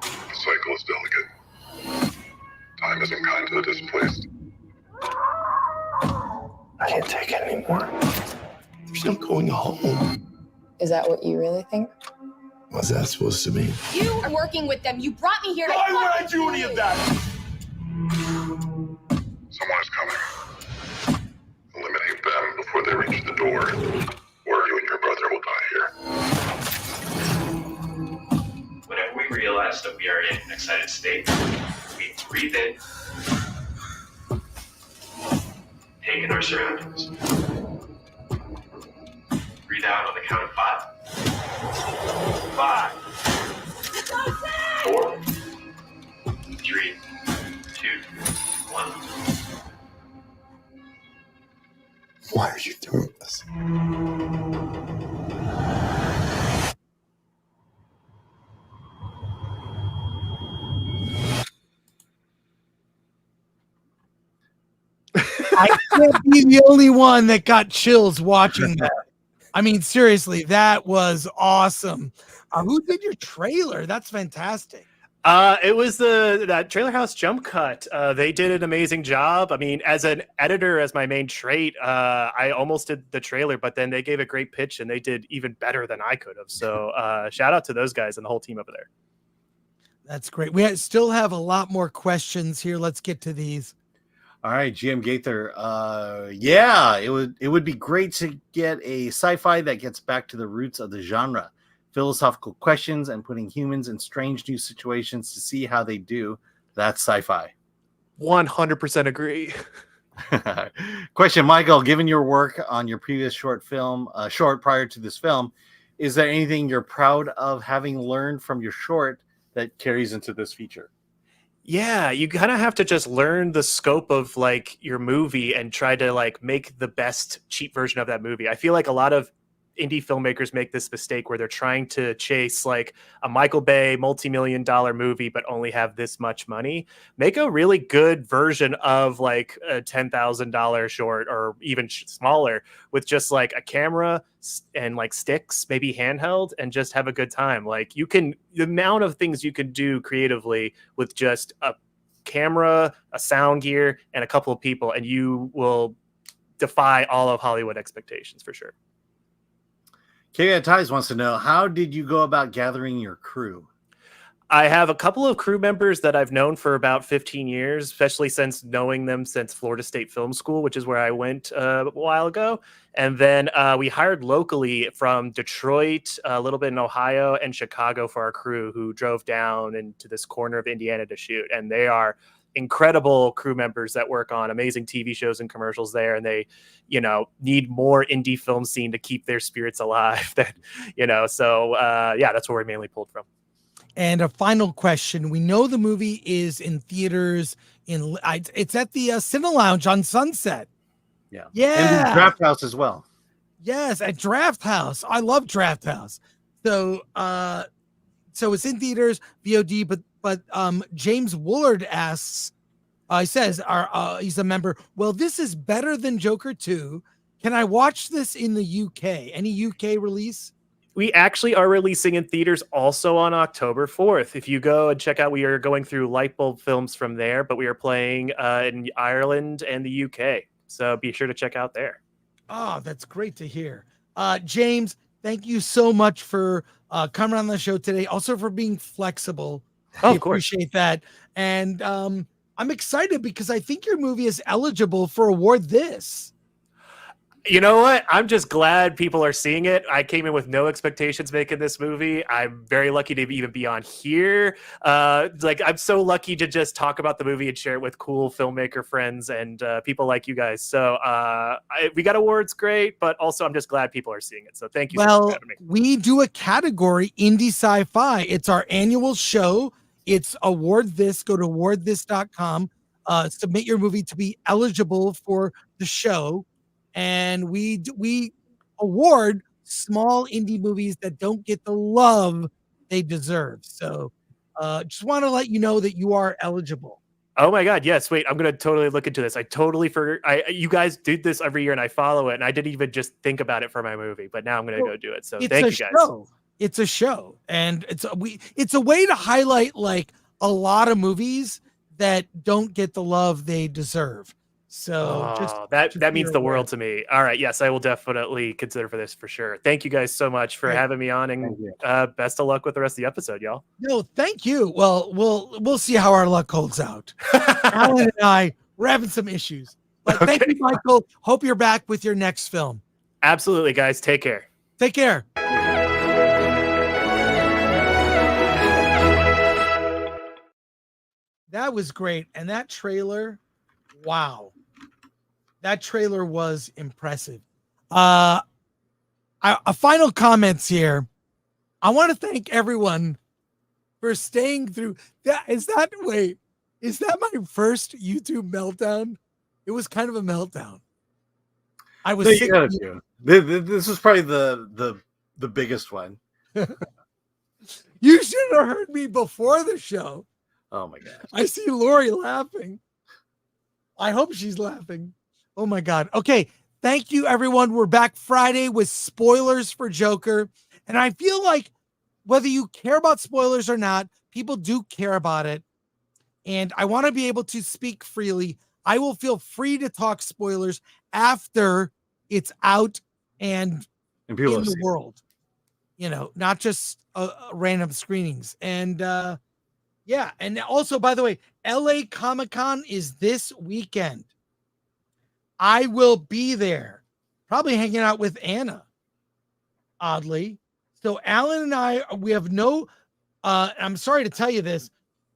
The cycle is delicate. Time isn't kind to the displaced. I can't take it anymore. There's no going home. Is that what you really think? What's that supposed to mean? You are working with them. You brought me here to. Why would I do any of that? Someone is coming. Eliminate them before they reach the door, or you and your brother will die here. Whenever we realize that we are in an excited state, we breathe in, take in our surroundings. Breathe out on the count of 5. 5, 4, 3, 2, 1. Why are you doing this? I can't be the only one that got chills watching that. I mean, seriously, that was awesome. Who did your trailer? That's fantastic. It was that Trailer House Jump Cut. They did an amazing job. I mean, as an editor, as my main trait, I almost did the trailer, but then they gave a great pitch and they did even better than I could have. So shout out to those guys and the whole team over there. That's great. We still have a lot more questions here. Let's get to these. All right, GM Gaither. Yeah, it would be great to get a sci-fi that gets back to the roots of the genre, philosophical questions, and putting humans in strange new situations to see how they do. That's sci-fi. 100% agree. Question, Michael. Given your work on your previous short prior to this film, is there anything you're proud of having learned from your short that carries into this feature? Yeah, you kind of have to just learn the scope of like your movie and try to like make the best cheap version of that movie. I feel like a lot of indie filmmakers make this mistake where they're trying to chase like a Michael Bay multi-million-dollar movie but only have this much money. Make a really good version of like a $10,000 short or even smaller with just like a camera and like sticks, maybe handheld, and just have a good time. Like the amount of things you can do creatively with just a camera, a sound gear, and a couple of people, and you will defy all of Hollywood expectations for sure. Kevin Ties wants to know, how did you go about gathering your crew? I have a couple of crew members that I've known for about 15 years, especially since knowing them since Florida State Film School, which is where I went a while ago. And then we hired locally from Detroit, a little bit in Ohio, and Chicago for our crew, who drove down into this corner of Indiana to shoot. And they are incredible crew members that work on amazing TV shows and commercials there. And they, need more indie film scene to keep their spirits alive. So that's where we mainly pulled from. And a final question. We know the movie is in theaters. It's at the Cine Lounge on Sunset. Yeah. Yeah. And the Draft House as well. Yes, at Draft House. I love Draft House. So it's in theaters, VOD, but James Woolard asks, he says, he's a member, well, this is better than Joker 2. Can I watch this in the UK? Any UK release? We actually are releasing in theaters also on October 4th. If you go and check out, we are going through Lightbulb Films from there, but we are playing in Ireland and the UK. So be sure to check out there. Oh, that's great to hear. James, thank you so much for coming on the show today. Also for being flexible. Oh, I of course. appreciate that. And I'm excited because I think your movie is eligible for Award This. You know what? I'm just glad people are seeing it. I came in with no expectations making this movie. I'm very lucky to even be on here. I'm so lucky to just talk about the movie and share it with cool filmmaker friends and people like you guys. So we got awards, great, but also I'm just glad people are seeing it. So thank you so much for having me. We do a category, indie sci-fi. It's our annual show. It's award this. Go to awardthis.com. Submit your movie to be eligible for the show. And we award small indie movies that don't get the love they deserve. So just want to let you know that you are eligible. Oh my God. Yes. Wait, I'm going to totally look into this. I totally forgot. You guys do this every year and I follow it. And I didn't even just think about it for my movie, but now I'm going to go do it. So thank you guys. It's a show. And it's a way to highlight like a lot of movies that don't get the love they deserve. So that means the world to me. All right. Yes, I will definitely consider for this for sure. Thank you guys so much for having me on, and best of luck with the rest of the episode, y'all. No, thank you. Well, we'll see how our luck holds out. Alan and we're having some issues. But thank you, Michael. Hope you're back with your next film. Absolutely, guys. Take care. Take care. That was great. And that trailer, wow. That trailer was impressive. A final comments here. I want to thank everyone for staying through. Is that my first YouTube meltdown? It was kind of a meltdown. I was sick. This was probably the biggest one. You should have heard me before the show. Oh my God. I see Lori laughing. I hope she's laughing. Oh my God. Okay. Thank you, everyone. We're back Friday with spoilers for Joker. And I feel like whether you care about spoilers or not, people do care about it. And I want to be able to speak freely. I will feel free to talk spoilers after it's out and in the world, not just random screenings. And yeah. And also, by the way, LA Comic-Con is this weekend. I will be there, probably hanging out with Anna, oddly. So Alan and I, we have no, I'm sorry to tell you this,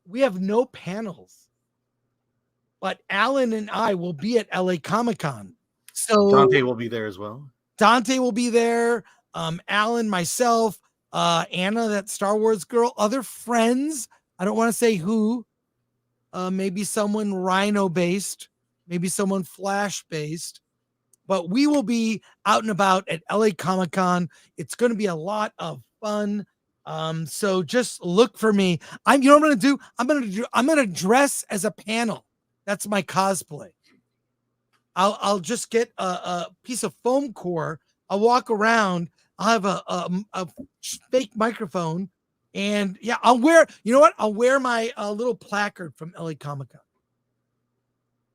we have no panels, but Alan and I will be at LA Comic-Con. So Dante will be there as well. Dante will be there. Alan, myself, Anna, that Star Wars girl, other friends. I don't want to say who. Maybe someone Rhino based, maybe someone Flash based, but we will be out and about at LA Comic-Con. It's going to be a lot of fun. So just look for me. You know what I'm going to do? I'm going to dress as a panel. That's my cosplay. I'll just get a piece of foam core. I'll walk around. I'll have a fake microphone. And yeah, I'll wear my little placard from LA Comic-Con.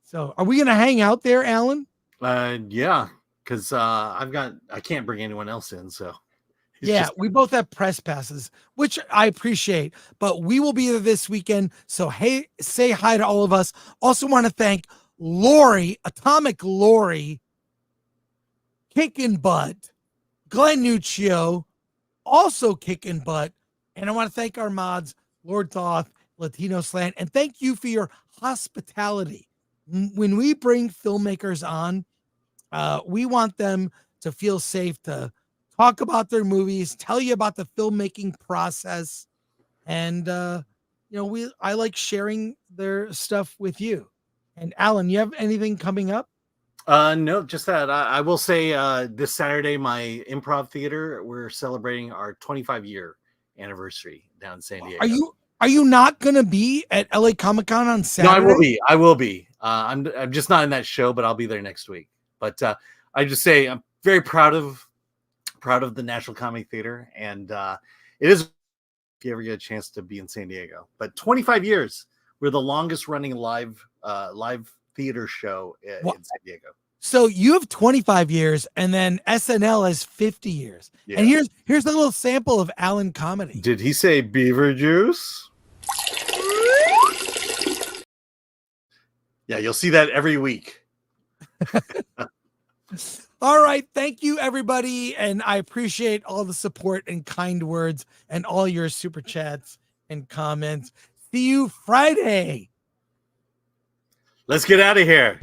So are we going to hang out there, Alan? Yeah, because I can't bring anyone else in. So yeah, we both have press passes, which I appreciate, but we will be there this weekend. So, hey, say hi to all of us. Also want to thank Lori, Atomic Lori, kicking butt, Glenn Nuccio, also kicking butt. And I want to thank our mods, Lord Thoth, Latino Slant, and thank you for your hospitality. When we bring filmmakers on, we want them to feel safe to talk about their movies, tell you about the filmmaking process. And, I like sharing their stuff with you. And Alan, you have anything coming up? No, just that. I will say this Saturday, my improv theater, we're celebrating our 25-year anniversary down in San Diego. Are you not going to be at LA Comic-Con on Saturday? No, I will be. I'm just not in that show, but I'll be there next week. But I just say I'm very proud of the National Comedy Theater, and it is, if you ever get a chance to be in San Diego. But 25 years, we're the longest running live theater show in San Diego. So you have 25 years, and then SNL has 50 years. Yeah. And here's a little sample of Alan comedy. Did he say beaver juice? Yeah, you'll see that every week. All right. Thank you, everybody. And I appreciate all the support and kind words and all your super chats and comments. See you Friday. Let's get out of here.